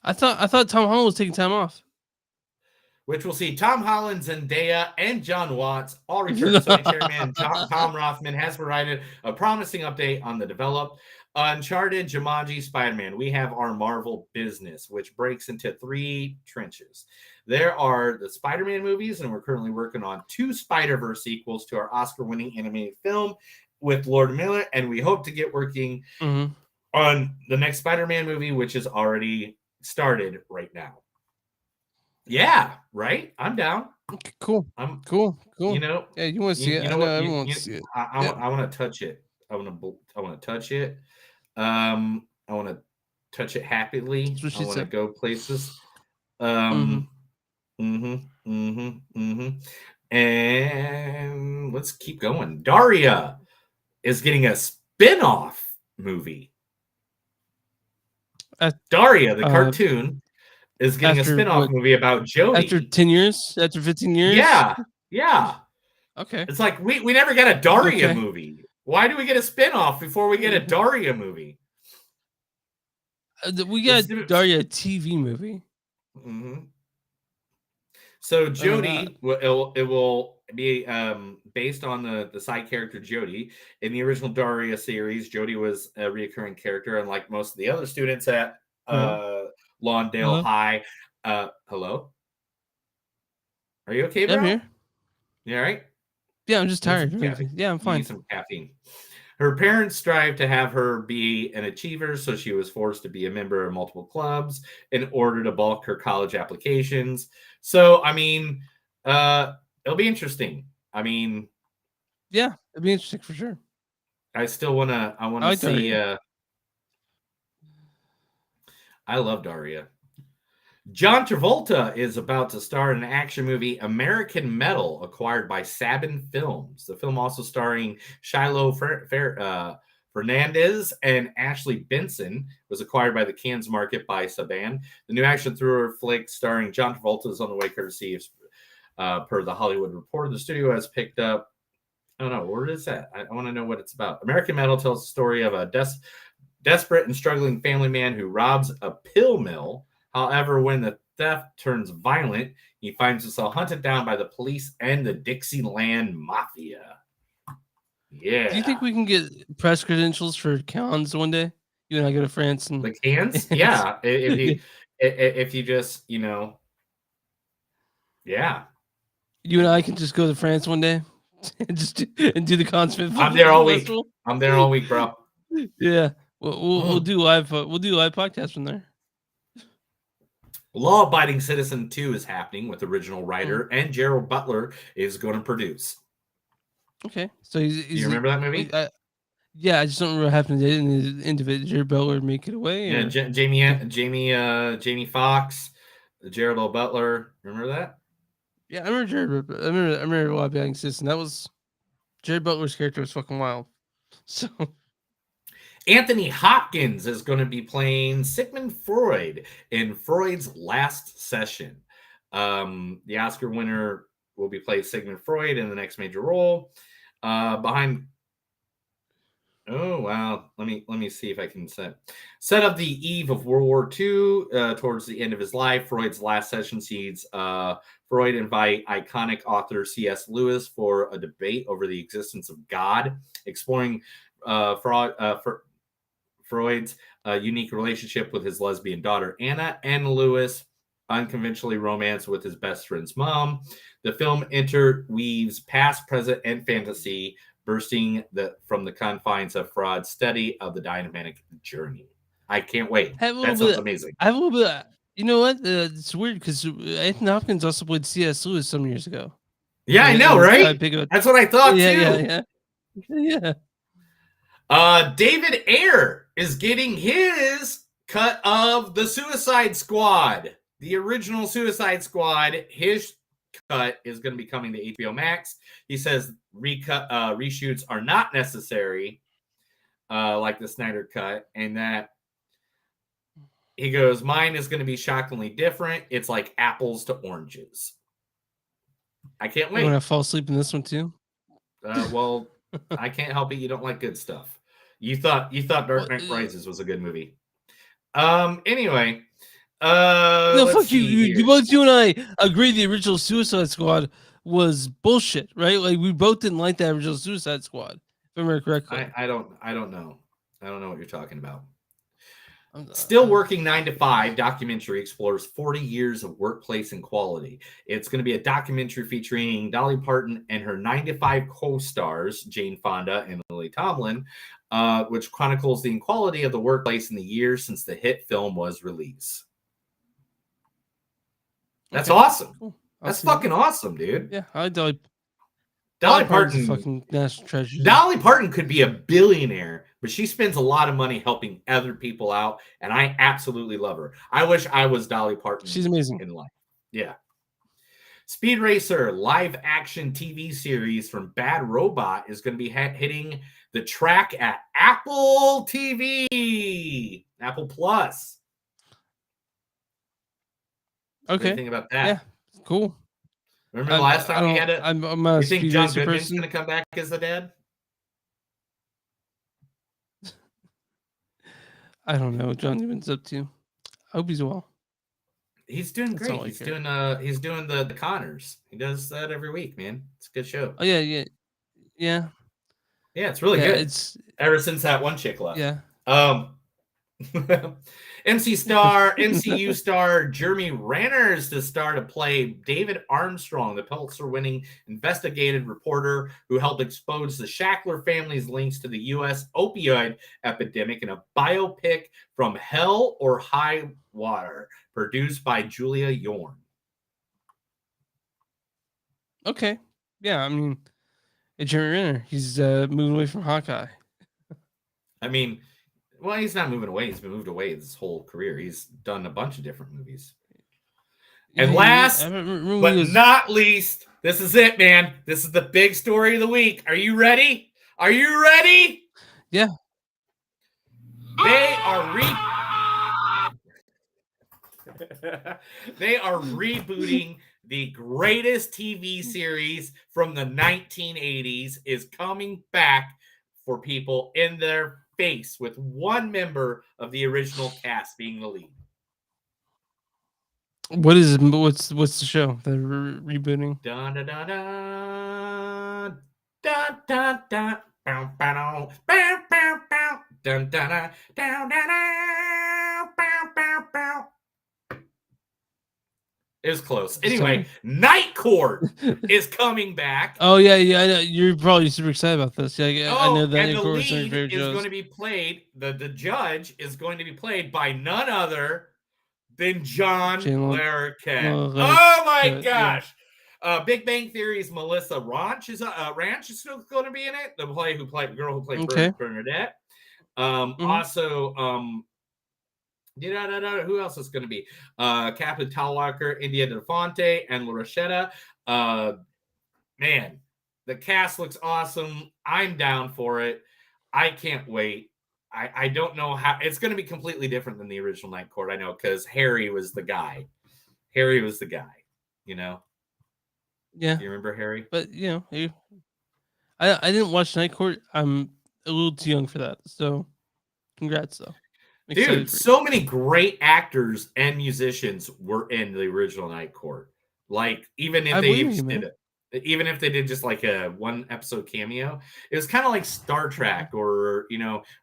I thought Tom Holland was taking time off. Which will see Tom Holland, Zendaya, and John Watts all return. Sony chairman Tom Rothman has provided a promising update on the developed Uncharted, Jumanji, Spider-Man. We have our Marvel business, which breaks into 3 trenches. There are the Spider-Man movies, and we're currently working on 2 Spider-Verse sequels to our Oscar-winning animated film with Lord Miller, and we hope to get working on the next Spider-Man movie, which is already started right now. Yeah, right. I'm down. Okay, cool. I'm cool. Yeah, you want to see it? I know everyone wants to see it. I want to touch it. I want to touch it. I want to touch it happily. That's what I she want to said. go places. And let's keep going. Daria is getting a spin-off movie. Daria, the cartoon, is getting a spin-off movie about Jodie. After 10 years? After 15 years? Yeah. Okay. It's like we never got a Daria Okay. movie. Why do we get a spin-off before we get a Daria movie? We got Daria TV movie. So Jodie, it will be based on the side character Jodie. In the original Daria series, Jodie was a recurring character, unlike most of the other students at Lawndale High. Hello? Are you okay, bro? I'm here. You all right? Yeah, I'm just Need some tired. caffeine. Yeah, I'm You fine. need some caffeine. Her parents strive to have her be an achiever, so she was forced to be a member of multiple clubs in order to bulk her college applications. So, I mean, it'll be interesting. I mean, Yeah, it'd be interesting for sure. I still wanna I like see. Daria. I love Daria. John Travolta is about to star in an action movie, American Metal, acquired by Saban Films. The film, also starring Shiloh Fernandez and Ashley Benson, was acquired by the Cannes market by Saban. The new action thriller flick starring John Travolta is on the way, courtesy of, per the Hollywood Reporter. The studio has picked up. I don't know, where is that? I want to know what it's about. American Metal tells the story of a desperate and struggling family man who robs a pill mill. However, when the theft turns violent, he finds himself hunted down by the police and the Dixieland Mafia. Yeah. Do you think we can get press credentials for Cannes one day? You and I go to France and the Cannes? Yeah. If you just, yeah. You and I can just go to France one day and do the Cannes Film I'm there all week. Festival. I'm there all week, bro. Yeah. We'll do live podcasts from there. Law Abiding Citizen 2 is happening with original writer, and Gerald Butler is going to produce. Okay. So he's Do you remember that movie? Yeah, I just don't remember what happened in the end of it. Did Gerald Butler make it away? Yeah, or- Jamie Foxx, Gerald Butler. Remember that? Yeah, I remember Law Abiding Citizen. That was Jared Butler's character was fucking wild. So Anthony Hopkins is going to be playing Sigmund Freud in Freud's Last Session. The Oscar winner will be playing Sigmund Freud in the next major role. Behind. Oh wow! Let me see if I can set up the eve of World War II. Towards the end of his life, Freud's Last Session sees Freud invite iconic author C.S. Lewis for a debate over the existence of God, exploring Freud's unique relationship with his lesbian daughter Anna, and Lewis unconventionally romance with his best friend's mom. The film interweaves past, present, and fantasy, bursting from the confines of Freud's study of the dynamic journey. I can't wait. That sounds amazing. I have a little bit. You know what? It's weird because Anthony Hopkins also played C.S. Lewis some years ago. Yeah, I know, right? That's what I thought too. Yeah. David Ayer is getting his cut of the Suicide Squad. The original Suicide Squad, his cut is going to be coming to HBO Max. He says reshoots are not necessary, like the Snyder cut, and that he goes, mine is going to be shockingly different. It's like apples to oranges. I can't wait. You want to fall asleep in this one too? Well, I can't help it. You don't like good stuff. You thought Dark Knight Rises was a good movie. Anyway. No, fuck you. You and I agree the original Suicide Squad was bullshit, right? Like we both didn't like that original Suicide Squad, if I remember correctly. I don't know. I don't know what you're talking about. Still Working 9 to 5 documentary explores 40 years of workplace inequality. It's going to be a documentary featuring Dolly Parton and her 9 to 5 co-stars, Jane Fonda and Lily Tomlin, which chronicles the inequality of the workplace in the years since the hit film was released. That's awesome. Cool. That's fucking awesome, dude. Yeah, I like Dolly Parton, fucking national treasure. Dolly Parton could be a billionaire, but she spends a lot of money helping other people out, and I absolutely love her. I wish I was Dolly Parton. She's amazing in life. Yeah. Speed Racer live action TV series from Bad Robot is going to be hitting the track at Apple TV, Apple Plus. Okay. What do you think about that? Yeah, cool. Remember the last time we had it? I'm a you think John Goodman's person. going to come back as the dad? I don't know what John Goodman's up to. I hope he's well. He's doing great. He's doing the Connors. He does that every week, man. It's a good show. Oh yeah. Yeah, it's really good. It's ever since that one chick left. Yeah. MCU star Jeremy Renner is to play David Armstrong, the Pulitzer-winning investigative reporter who helped expose the Shackler family's links to the U.S. opioid epidemic in a biopic From Hell or High Water, produced by Julia Yorn. Okay. Yeah, I mean, Jeremy Renner, he's moving away from Hawkeye. I mean, well, he's not moving away. He's been moved away his whole career. He's done a bunch of different movies. And last but not least, this is it, man. This is the big story of the week. Are you ready? Are you ready? Yeah. They are rebooting the greatest TV series from the 1980s is coming back for people in their face, with one member of the original cast being the lead. What's the show? The rebooting? Dun dun dun dun dun dun dun bow bow bow bow bow dun dun dun down down bow bow bow. It was close. Anyway, Night Court is coming back. Oh yeah, I know. You're probably super excited about this. Yeah, I know that. And the lead is going to be played. The judge is going to be played by none other than John Larroquette. Oh my gosh! Big Bang Theory's Melissa Ranch is still going to be in it. The girl who played Bernadette. Also, who else is going to be? Captain Talwalker, India DeFonte, and La Rochetta. Man, the cast looks awesome. I'm down for it. I can't wait. I don't know how it's going to be completely different than the original Night Court. I know, because Harry was the guy. You know. Yeah. You remember Harry? But I didn't watch Night Court. I'm a little too young for that. So, congrats though. Dude, so many great actors and musicians were in the original Night Court. Like, even if they did just like a one episode cameo, it was kind of like Star Trek, or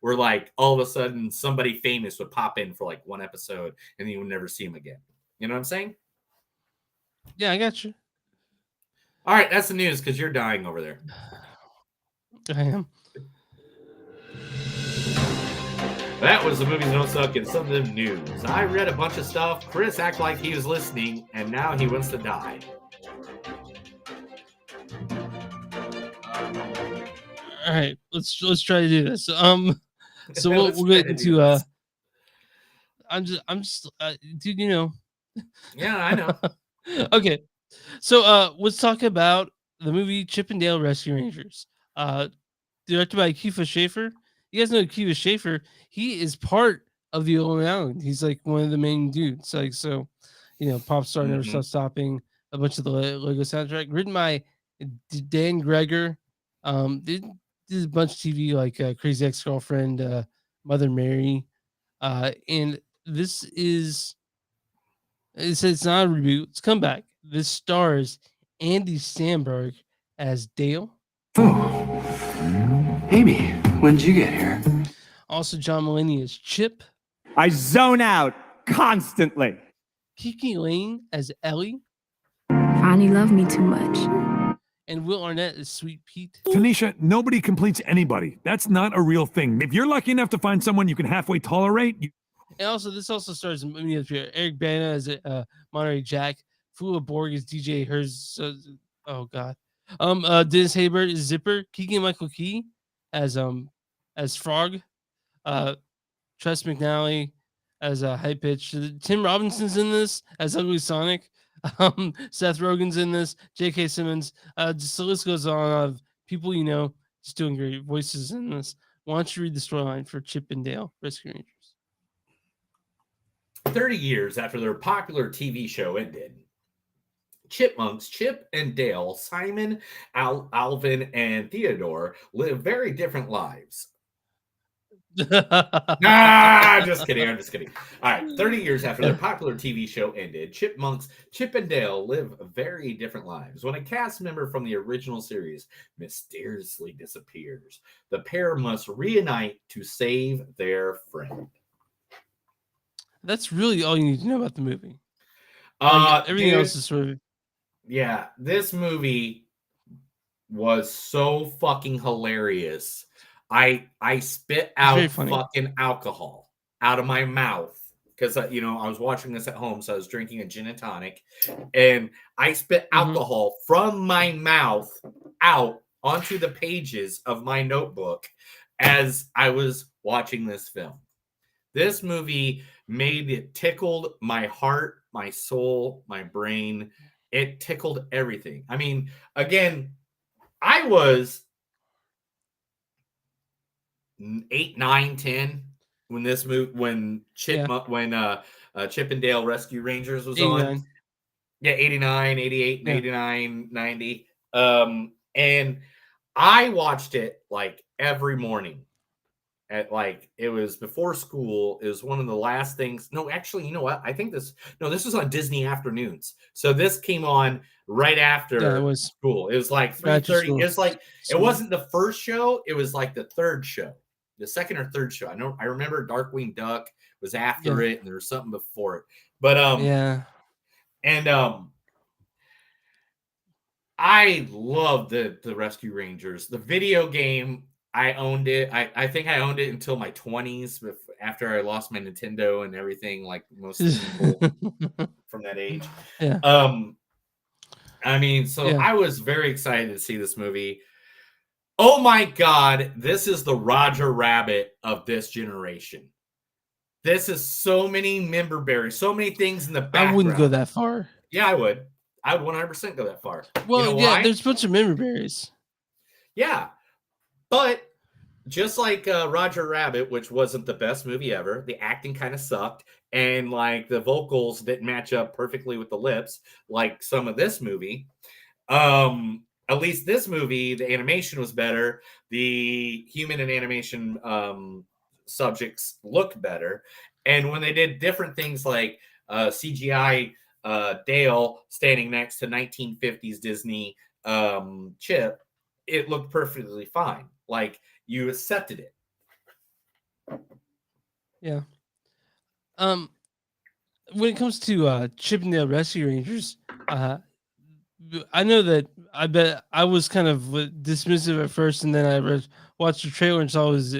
where like all of a sudden somebody famous would pop in for like one episode and then you would never see him again. You know what I'm saying? Yeah, I got you. All right, that's the news because you're dying over there. I am. That was the Movies Don't Suck and some of the news. I read a bunch of stuff. Chris acted like he was listening, and now he wants to die. All right, let's try to do this. So we'll get into I'm just dude, Yeah, I know. Okay, so let's talk about the movie Chip and Dale Rescue Rangers. Directed by Kiefer Schaefer. You guys know Kiefer Schaefer. He is part of the Old Island. He's like one of the main dudes. Like, so, Pop Star Never Stop Stopping, a bunch of the Lego soundtrack, written by Dan Greger. Did a bunch of TV like Crazy Ex-Girlfriend, Mother Mary, and this is. It says it's not a reboot. It's comeback. This stars Andy Samberg as Dale. Amy, when did you get here? Also, John Mulaney as Chip. I zone out constantly. Kiki Lane as Ellie. Fonnie loved me too much. And Will Arnett as Sweet Pete. Tanisha, nobody completes anybody. That's not a real thing. If you're lucky enough to find someone you can halfway tolerate, And also, this also stars Eric Bana as Monterey Jack. Fula Borg as DJ Hers. Oh God. Dennis Haysbert is Zipper. Keegan Michael Key as Frog. Tress McNally as High Pitch. Tim Robinson's in this as Ugly Sonic. Seth Rogen's in this. J.K. Simmons. Just the list goes on of people just doing great voices in this. Why don't you read the storyline for Chip and Dale Rescue Rangers? 30 years after their popular TV show ended, chipmunks Chip and Dale, Simon, Alvin, and Theodore live very different lives. I'm just kidding. All right, 30 years after their popular TV show ended, chipmunks Chip and Dale live very different lives. When a cast member from the original series mysteriously disappears, the pair must reunite to save their friend. That's really all you need to know about the movie. Like, everything Dude, else is sort of yeah, this movie was so fucking hilarious. I spit It's very out funny. fucking alcohol out of my mouth because you know, I was watching this at home, so I was drinking a gin and tonic, and I spit alcohol from my mouth out onto the pages of my notebook as I was watching this film. This movie made it tickled my heart, my soul, my brain. It tickled everything. I mean, again, I was 8, 9, 10 when this movie, when Chip and Dale Rescue Rangers was on. 89. Yeah, 89, 88, Yeah. 89, 90. And I watched it like every morning. At like, it was before school. It was one of the last things. No, actually, you know what? I think this was on Disney afternoons. So this came on right after Yeah, it was. school. It was like Right after 3:30. school. It was like, it School. wasn't the first show. It was like the third show, the second or third show. I remember Darkwing Duck was after it, and there was something before it. But Yeah. and I love the Rescue Rangers. The video game, I owned it. I think I owned it until my 20s after I lost my Nintendo and everything, like most people from that age. Yeah. I mean, so Yeah. I was very excited to see this movie. Oh my God, this is the Roger Rabbit of this generation. This is so many member berries, so many things in the background. I wouldn't go that far. Yeah, I would. I would 100% go that far. Well, you know yeah, why? there's a bunch of member berries. Yeah. But just like Roger Rabbit, which wasn't the best movie ever, the acting kind of sucked, and like the vocals didn't match up perfectly with the lips, like some of this movie. At least this movie, the animation was better. The human and animation subjects looked better. And when they did different things like CGI Dale standing next to 1950s Disney Chip, it looked perfectly fine. Like, you accepted it. Yeah. When it comes to Chip and Dale Rescue Rangers, I know that I bet I was kind of dismissive at first, and then I watched the trailer and saw it was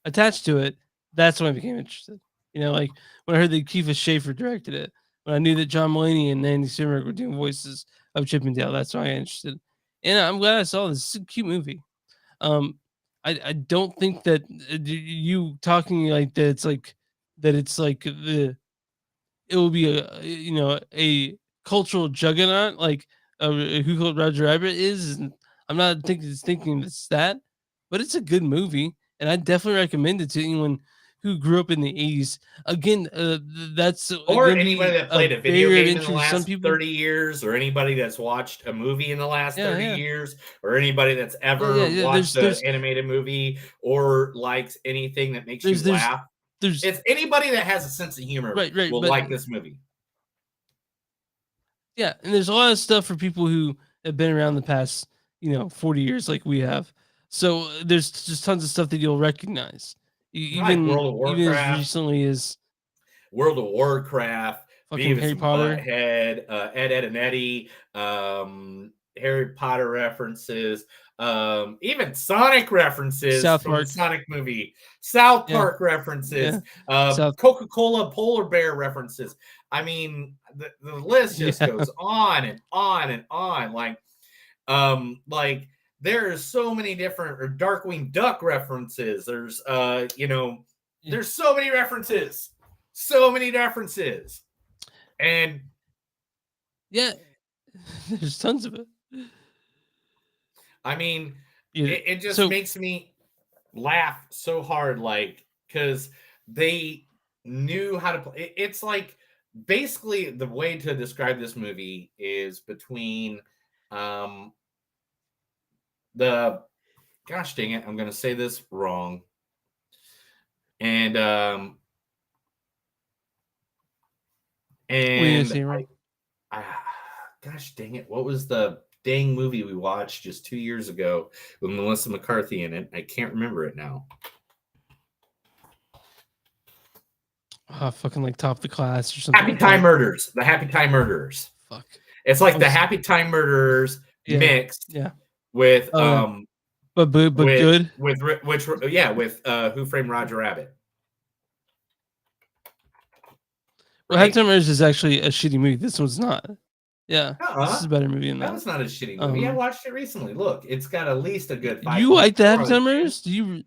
attached to it. That's when I became interested. You know, like when I heard that Kiefer Schaefer directed it, when I knew that John Mulaney and Andy Samberg were doing voices of Chip and Dale, that's why I got interested. And I'm glad I saw this. It's a cute movie. I don't think that you talking like that. It's like it will be a cultural juggernaut like Who Killed Roger Rabbit is. And I'm not thinking it's that, but it's a good movie, and I definitely recommend it to anyone who grew up in the 80s. Again, that's Or gonna be anybody that played a video barrier of game in the entry to some last people. 30 years, or anybody that's watched a movie in the last Yeah, 30 yeah. years, or anybody that's ever yeah, watched there's- an animated movie or likes anything that makes There's- you there's- laugh. there's- It's anybody that has a sense of humor Right, will but- like this movie. Yeah, and there's a lot of stuff for people who have been around the past, 40 years like we have. So there's just tons of stuff that you'll recognize. Like Even World of even as Warcraft. recently as World of Warcraft, Fucking Beavis Harry and Potter. Butthead, Ed, Ed, and Eddie, Harry Potter references, even Sonic references South from Park. the Sonic movie, South Yeah. Park references, South- Coca-Cola polar bear references. I mean, the list just Yeah. goes on and on and on. Like there's so many different or Darkwing Duck references. There's there's so many references. And Yeah, there's tons of it. I mean, Yeah, it just so- makes me laugh so hard, like, because they knew how to play. It's like basically the way to describe this movie is between the gosh dang it, I'm gonna say this wrong. And What are you gonna say, and Ron? gosh dang it, what was the dang movie we watched just 2 years ago with Melissa McCarthy in it? I can't remember it now. fucking like Top of the Class or something. Happy like Time that. Murders. The Happy Time Murderers. Fuck. It's like I'm the s- Happy Time Murderers Yeah. mixed Yeah. with Oh, yeah. But with, good. with Who Framed Roger Rabbit. Well, Happy Time Murders is actually a shitty movie. This one's not. Yeah. This is a better movie than That that. was not a shitty movie. I watched it recently. Look, it's got at least a good 5. You like the Happy Time Murders? Do you?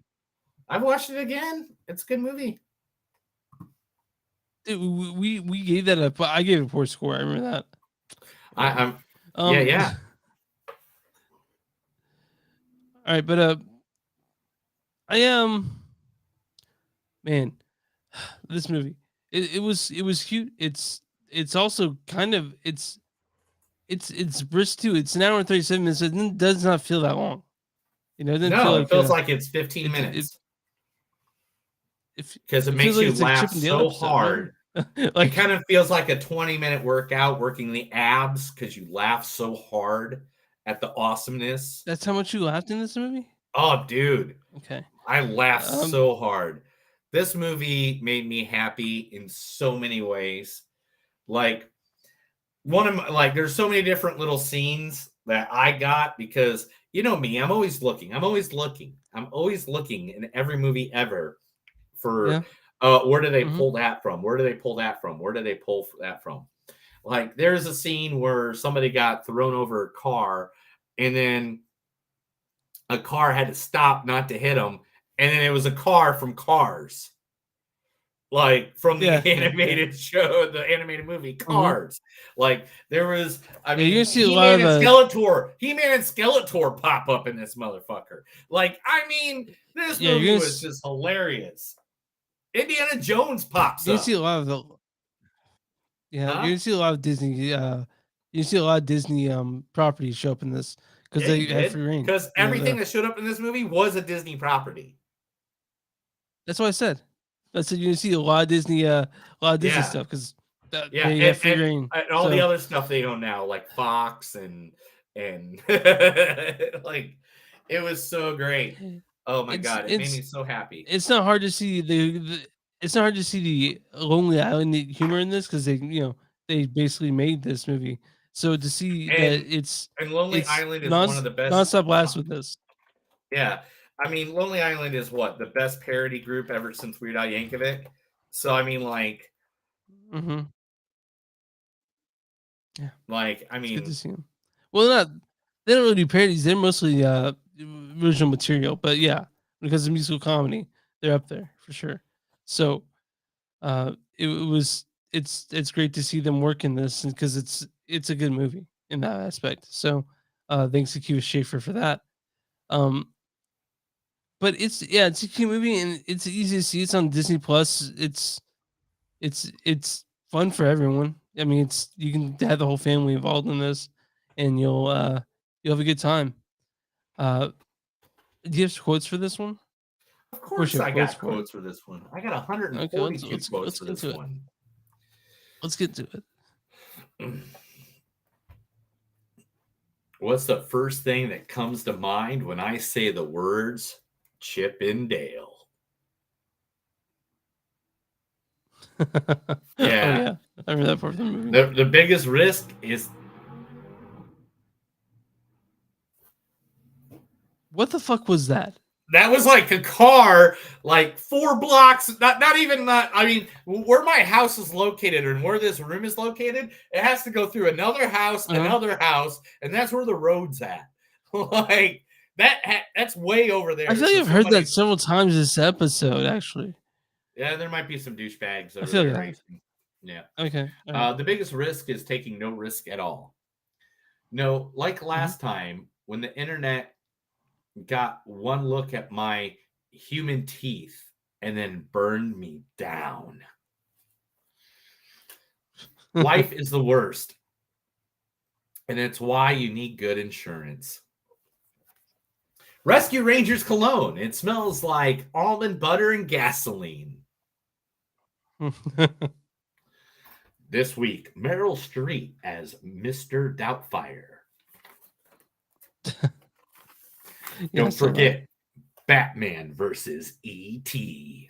I've watched it again. It's a good movie. Dude, we gave that a. I gave it a poor score. I remember that. I'm Um, yeah. All right, but I am. Man, this movie. It was cute. It's also kind of it's brisk too. It's an hour and 37 minutes. It does not feel that long. You know, it doesn't feel No, like it feels like it's 15 minutes. Because it makes feels like you it's like laugh Chip and Dale so episode, right? hard. Like- it kind of feels like a 20-minute workout working the abs because you laugh so hard at the awesomeness. That's how much you laughed in this movie? Oh, dude. Okay. I laughed Um, so hard. This movie made me happy in so many ways. Like there's so many different little scenes that I got because you know me, I'm always looking in every movie ever for where do they pull that from? Where do they pull that from? Where do they pull that from? Like there's a scene where somebody got thrown over a car and then a car had to stop not to hit them. And then it was a car from Cars. Like from the animated show, the animated movie Cars. Like there was, I mean, you see a lot He-Man of and Skeletor. He-Man and Skeletor pop up in this motherfucker. Like, I mean, this movie was just hilarious. Indiana Jones pops You up. see a lot of the. Yeah, you see a lot of Disney. You see a lot of Disney properties show up in this because they have free reign. Because everything that showed up in this movie was a Disney property. That's what I said. I said you see a lot of Disney, stuff because they have free reign. And all the So- other stuff they own now, like Fox and like it was so great. Oh my god, it made me so happy. It's not hard to see it's not hard to see the Lonely Island humor in this because they basically made this movie. So to see that it's Lonely Island is one of the best nonstop laughs with this. Yeah. I mean, Lonely Island is what? The best parody group ever since Weird Al Yankovic. So, I mean, like... Mm-hmm. Yeah. Like, I It's mean... good to see them. Well, they don't really do parodies. They're mostly original material. But yeah, because of musical comedy, they're up there for sure. So it's great to see them work in this because it's a good movie in that aspect. So thanks to Kiva Schaefer for that. But it's a cute movie and it's easy to see. It's on Disney Plus. It's fun for everyone. I mean, you can have the whole family involved in this, and you'll have a good time. Do you have quotes for this one? Of course, you have I got for it. quotes for this one. I got 142 quotes for this one. Let's get to it. What's the first thing that comes to mind when I say the words Chip and Dale? Oh, yeah. I remember that part of the movie. The biggest risk is... What the fuck was that? That was like a car, like 4 blocks, not even, I mean, where my house is located and where this room is located, it has to go through another house, another house, and that's where the road's at. Like, that's way over there. I feel like I've heard that several times this episode, actually. Yeah, there might be some douchebags over feel there. that. Racing. Yeah. Okay. All right. The biggest risk is taking no risk at all. No, like last Mm-hmm. time when the internet got one look at my human teeth and then burned me down. Life is the worst. And it's why you need good insurance. Rescue Rangers cologne. It smells like almond butter and gasoline. This week, Meryl Streep as Mr. Doubtfire. Don't forget Batman versus E.T.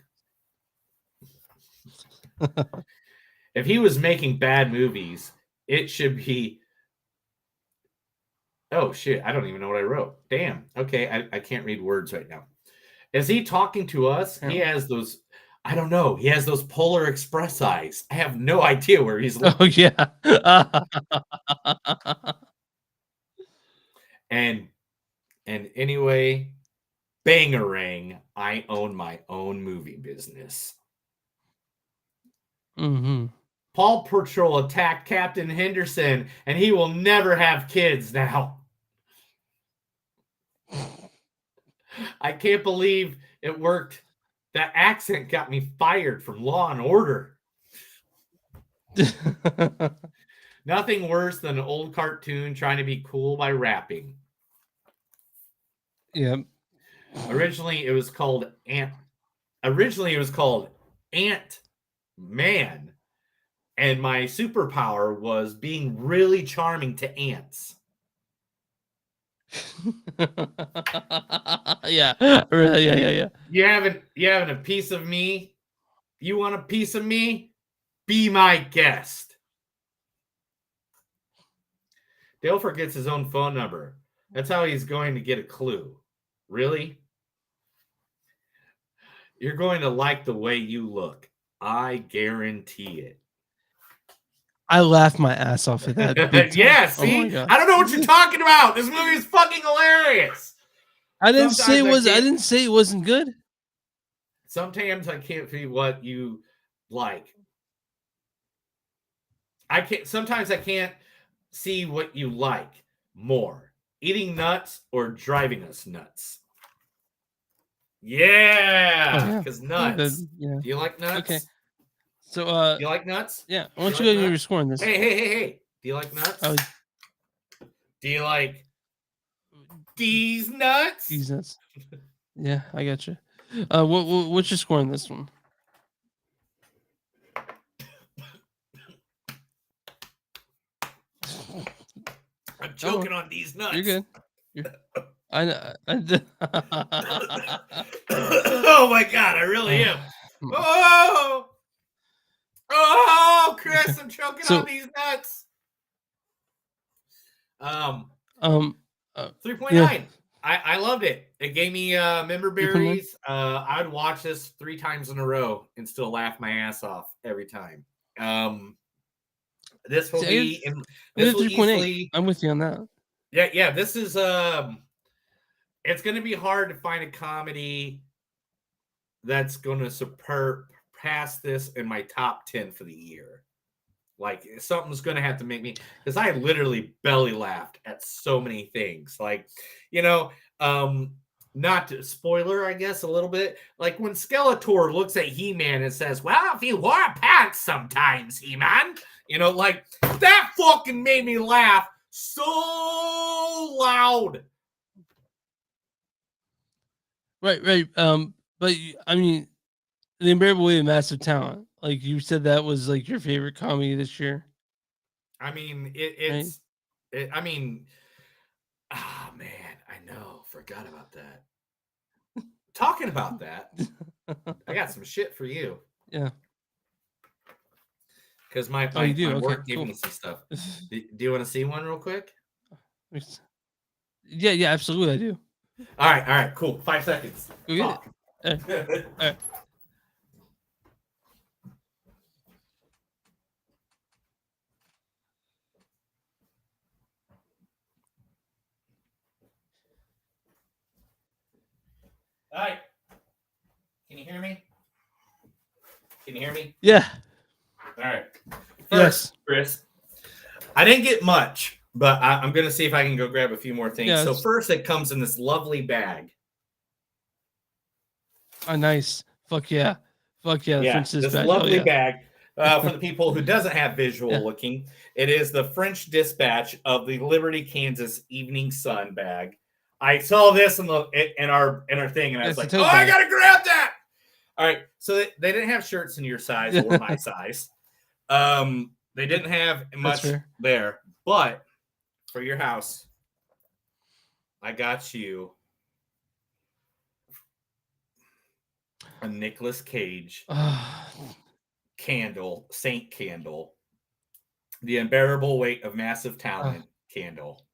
If he was making bad movies, it should be. Oh shit! I don't even know what I wrote. Damn. Okay, I can't read words right now. Is he talking to us? He has those. I don't know. He has those Polar Express eyes. I have no idea where he's looking. Oh yeah. And anyway, bangarang, I own my own movie business. Mm-hmm. Paw Patrol attacked Captain Henderson, and he will never have kids now. I can't believe it worked. That accent got me fired from Law and Order. Nothing worse than an old cartoon trying to be cool by rapping. Yep. Originally, it was called Ant Man, and my superpower was being really charming to ants. Yeah. Yeah. You having a piece of me? You want a piece of me? Be my guest. Dale forgets his own phone number. That's how he's going to get a clue. Really? You're going to like the way you look. I guarantee it. I laughed my ass off at that. big time. Yeah, Oh my see? God. I don't know what you're talking about. This movie is fucking hilarious. I didn't say it Sometimes was. I can't- didn't say it wasn't good. Sometimes I can't see what you like. Sometimes I can't see what you like more. Eating nuts or driving us nuts. Yeah, because nuts. Yeah. Do you like nuts? Okay. So Do you like nuts? yeah. Why don't Do you you go like to your nuts? score on this? Hey. Do you like nuts? Oh, Do you like these nuts? these nuts. Yeah, I got you. What's your score on this one? I'm choking on these nuts. You're good. I know. Oh my god, I really am. Oh, Chris, I'm choking on these nuts. 3.9. Yeah. I loved it. It gave me member 3.9? berries. I would watch this 3 times in a row and still laugh my ass off every time. This will be this will 3.8. easily, I'm with you on that. yeah. This is it's going to be hard to find a comedy that's going to surpass this in my top 10 for the year. Like something's going to have to make me, because I literally belly laughed at so many things. Like, not to spoiler, I guess, a little bit. Like when Skeletor looks at He-Man and says, "Well, if you wore pants sometimes, He-Man," like that fucking made me laugh so loud. Right. But I mean, The Unbearable Weight of Massive Talent. Like you said, that was like your favorite comedy this year. I mean, man, I know. Forgot about that. Talking about that, I got some shit for you. Yeah. Because my work gave me some stuff. Do you want to see one real quick? Yeah, absolutely, I do. All right, cool. 5 seconds. Go get it. All right. All right. Can you hear me? Yeah. All right. Yes. First, Chris, I didn't get much, but I'm going to see if I can go grab a few more things. Yeah, so first, it comes in this lovely bag. Oh, nice. Fuck yeah. This Dispatch. lovely bag. For the people who doesn't have visual looking, it is the French Dispatch of the Liberty, Kansas Evening Sun bag. I saw this in our thing, and I was like, "Oh, I gotta grab that!" All right, so they didn't have shirts in your size or my size. They didn't have much there, but for your house, I got you a Nicolas Cage candle, Saint candle, the unbearable weight of massive talent candle.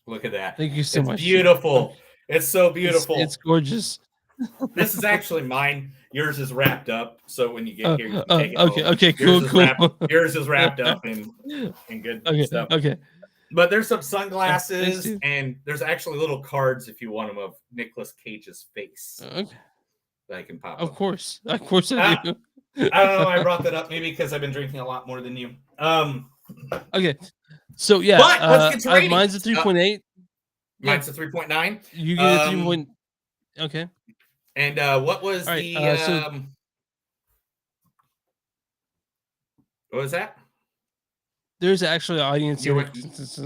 Look at that. Thank you so It's much. beautiful. It's so beautiful. It's gorgeous. This is actually mine. Yours is wrapped up, so when you get here, you can take it okay, home. okay, cool, cool. Yours is wrapped up in good stuff. Okay. But there's some Thanks, sunglasses, dude. and there's actually little cards if you want them of Nicolas Cage's face Okay. that I can pop. Of up. course I do. I don't know. I brought that up maybe because I've been drinking a lot more than you. Okay. So yeah, But let's get to ratings. mine's a 3.8. Mine's a 3.9. You get a 3. Okay. And what was All right, the what was that? There's actually an audience You here. went.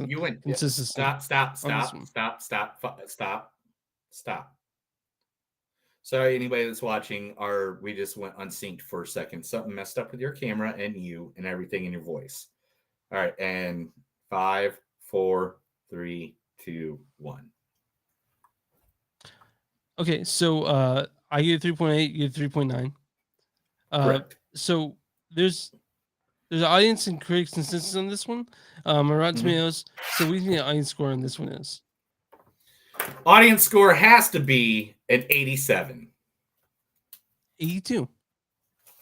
You went. Consistency Stop. on this one. Stop. Sorry, anybody that's watching. We just went unsynced for a second. Something messed up with your camera and you and everything in your voice. All right, and 5, 4, 3, 2, 1. Okay, so I get 3.8, you get 3.9. Correct. So there's an audience and critics consensus on this one. Rotten Tomatoes. So what do you think the audience score on this one is? Audience score has to be an 87. 82.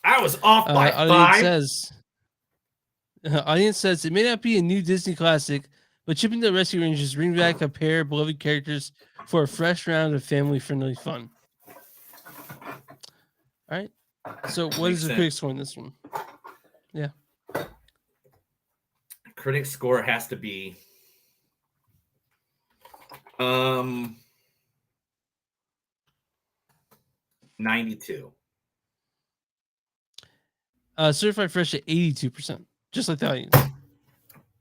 I was off by 5. Audience says it may not be a new Disney classic, but Chip and Dale Rescue Rangers bring back a pair of beloved characters for a fresh round of family-friendly fun. All right. So what is the critic score on this one? Yeah. Critic score has to be 92. Certified fresh at 82%, just like the audience.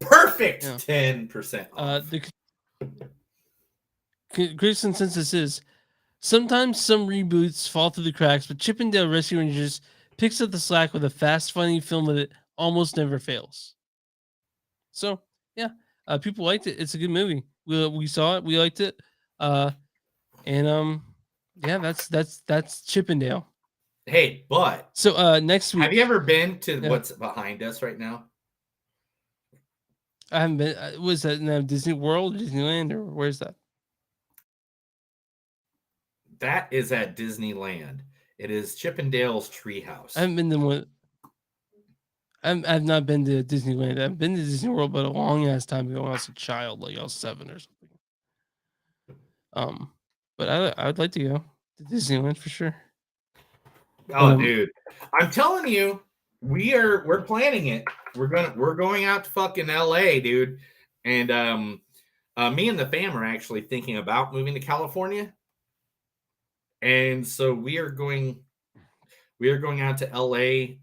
Perfect. Yeah. 10% off. The critics' consensus is sometimes some reboots fall through the cracks, but Chip and Dale Rescue Rangers picks up the slack with a fast, funny film that almost never fails. So yeah, people liked it. It's a good movie. We saw it. We liked it. Yeah, that's Chip and Dale. Hey, but so next week, have you ever been to what's behind us right now? I haven't been. Was that in Disney World, Disneyland, or where's that? That is at Disneyland. It is Chip and Dale's Treehouse. I haven't been to one. I've not been to Disneyland. I've been to Disney World, but a long ass time ago when I was a child, like I was 7 or something. But I'd like to go to Disneyland for sure. Oh, dude, I'm telling you, we're planning it. We're going out to fucking LA, dude. And me and the fam are actually thinking about moving to California. And so we are going out to LA.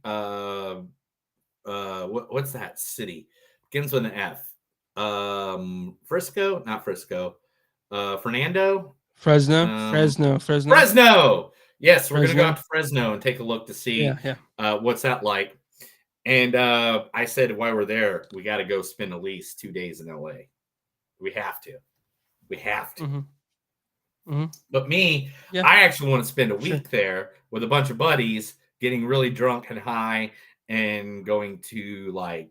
What's that city? Begins with an F. Frisco, not Frisco. Fernando. Fresno. Yes, we're gonna go out to Fresno and take a look to see what's that like. And I said while we're there, we got to go spend at least 2 days in LA. We have to. But me, I actually want to spend a week there with a bunch of buddies, getting really drunk and high, and going to I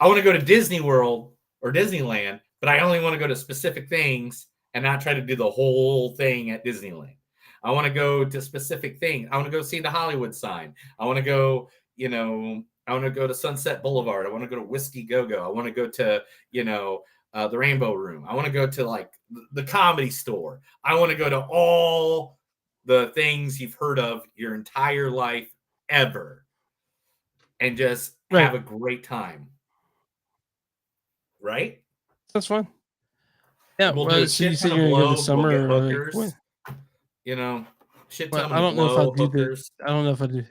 want to go to Disney World or Disneyland, but I only want to go to specific things and not try to do the whole thing at Disneyland. I want to go to specific things. I want to go see the Hollywood sign. I want to go, I want to go to Sunset Boulevard. I want to go to Whiskey Go-Go. I want to go to, the Rainbow Room. I want to go to the Comedy Store. I want to go to all the things you've heard of your entire life ever and just have a great time. Right? That's fun. Yeah. We'll do So you said you're going to go this summer? We'll get hookers, shit ton I don't know if I'll do hookers. I don't know if I do.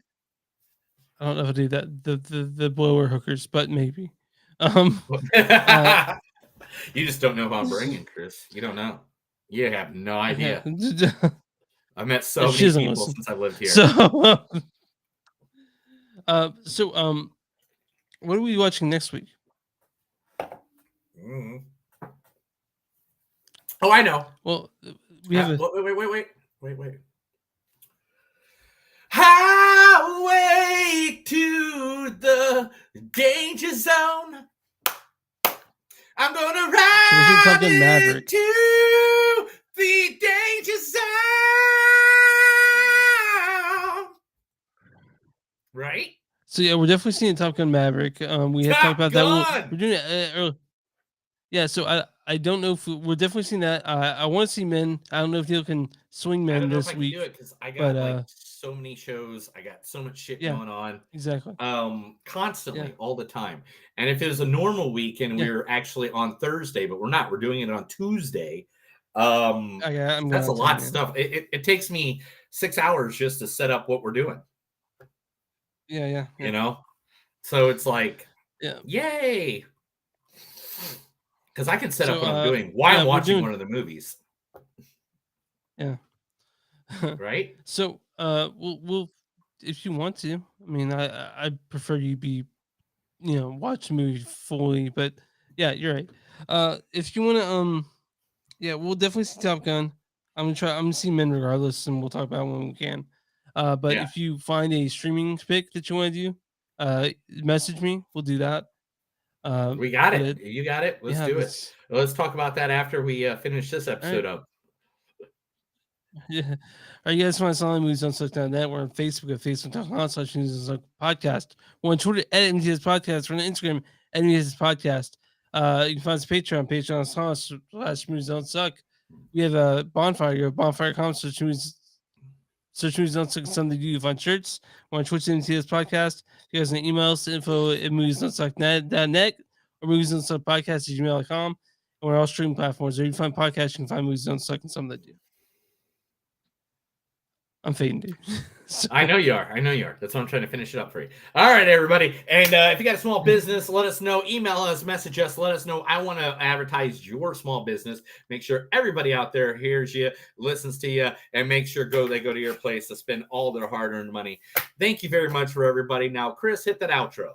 I don't know if I do that. The blower hookers, but maybe. You just don't know who I'm bringing, Chris. You don't know. You have no idea. I've met so many people since I've lived here. So, what are we watching next week? Oh, I know. Well, we have wait. How way to the danger zone. I'm gonna So we're ride talking Maverick. to the danger zone. Right? So yeah, we're definitely seeing Top Gun Maverick. We had Top talked about that. Gun! We're doing it early. Yeah, so I don't know if we're definitely seeing that. I want to see Men. I don't know if Neil can swing I Men don't know if this I can week. do it because I got but, like so many shows. I got so much shit yeah, going on. exactly. Constantly, Yeah. all the time. And if it was a normal week and Yeah. we're actually on Thursday, but we're not, we're doing it on Tuesday. I'm That's going a lot of yeah. stuff. It takes me 6 hours just to set up what we're doing, Yeah. you know? So it's like, Yeah. yay. Because I can set up So, what I'm doing while I'm we're watching doing- one of the movies, Yeah. right? So we'll if you want to. I mean, I prefer you be, watch the movie fully, but yeah, you're right. If you want to, yeah, we'll definitely see Top Gun. I'm gonna see Men regardless, and we'll talk about it when we can. But Yeah. if you find a streaming pick that you want to do, message me. We'll do that. We got but it. You got it. Let's yeah, do it. this- Let's talk about that after we finish this episode up. Yeah. All right, you guys want to follow Movies on Suck.net. We're on Facebook at Facebook.com/Movies-on-Suck-Podcast. We're on Twitter at MTS Podcast. We're on Instagram at MTS Podcast. You can find us on Patreon, Patreon.com/Movies-on-Suck. We have a bonfire. Go to bonfire.com, search Movies on Suck, something to do. You find shirts. We're on Twitch at MTS Podcast. You guys can email us info@moviesonsuck.net or moviesonsuckpodcast@gmail.com. And we're all streaming platforms. There you find podcasts, you can find Movies on Suck and something to do. I'm fading, dude. So- I know you are. That's why I'm trying to finish it up for you. All right, everybody. And if you got a small business, let us know. Email us, message us, let us know. I want to advertise your small business. Make sure everybody out there hears you, listens to you, and make sure they go to your place to spend all their hard-earned money. Thank you very much for everybody. Now, Chris, hit that outro.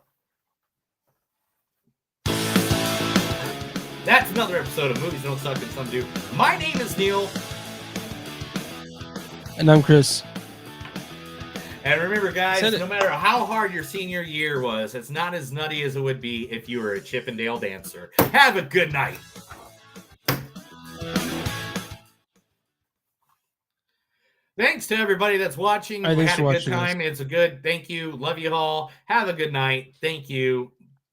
That's another episode of Movies Don't Suck and Some Do. My name is Neil. And I'm Chris. And remember, guys, Said it. no matter how hard your senior year was, it's not as nutty as it would be if you were a Chippendale dancer. Have a good night. Thanks to everybody that's watching. All right, We thanks had for a good watching, guys. time. It's a good thank you. Love you all. Have a good night. Thank you.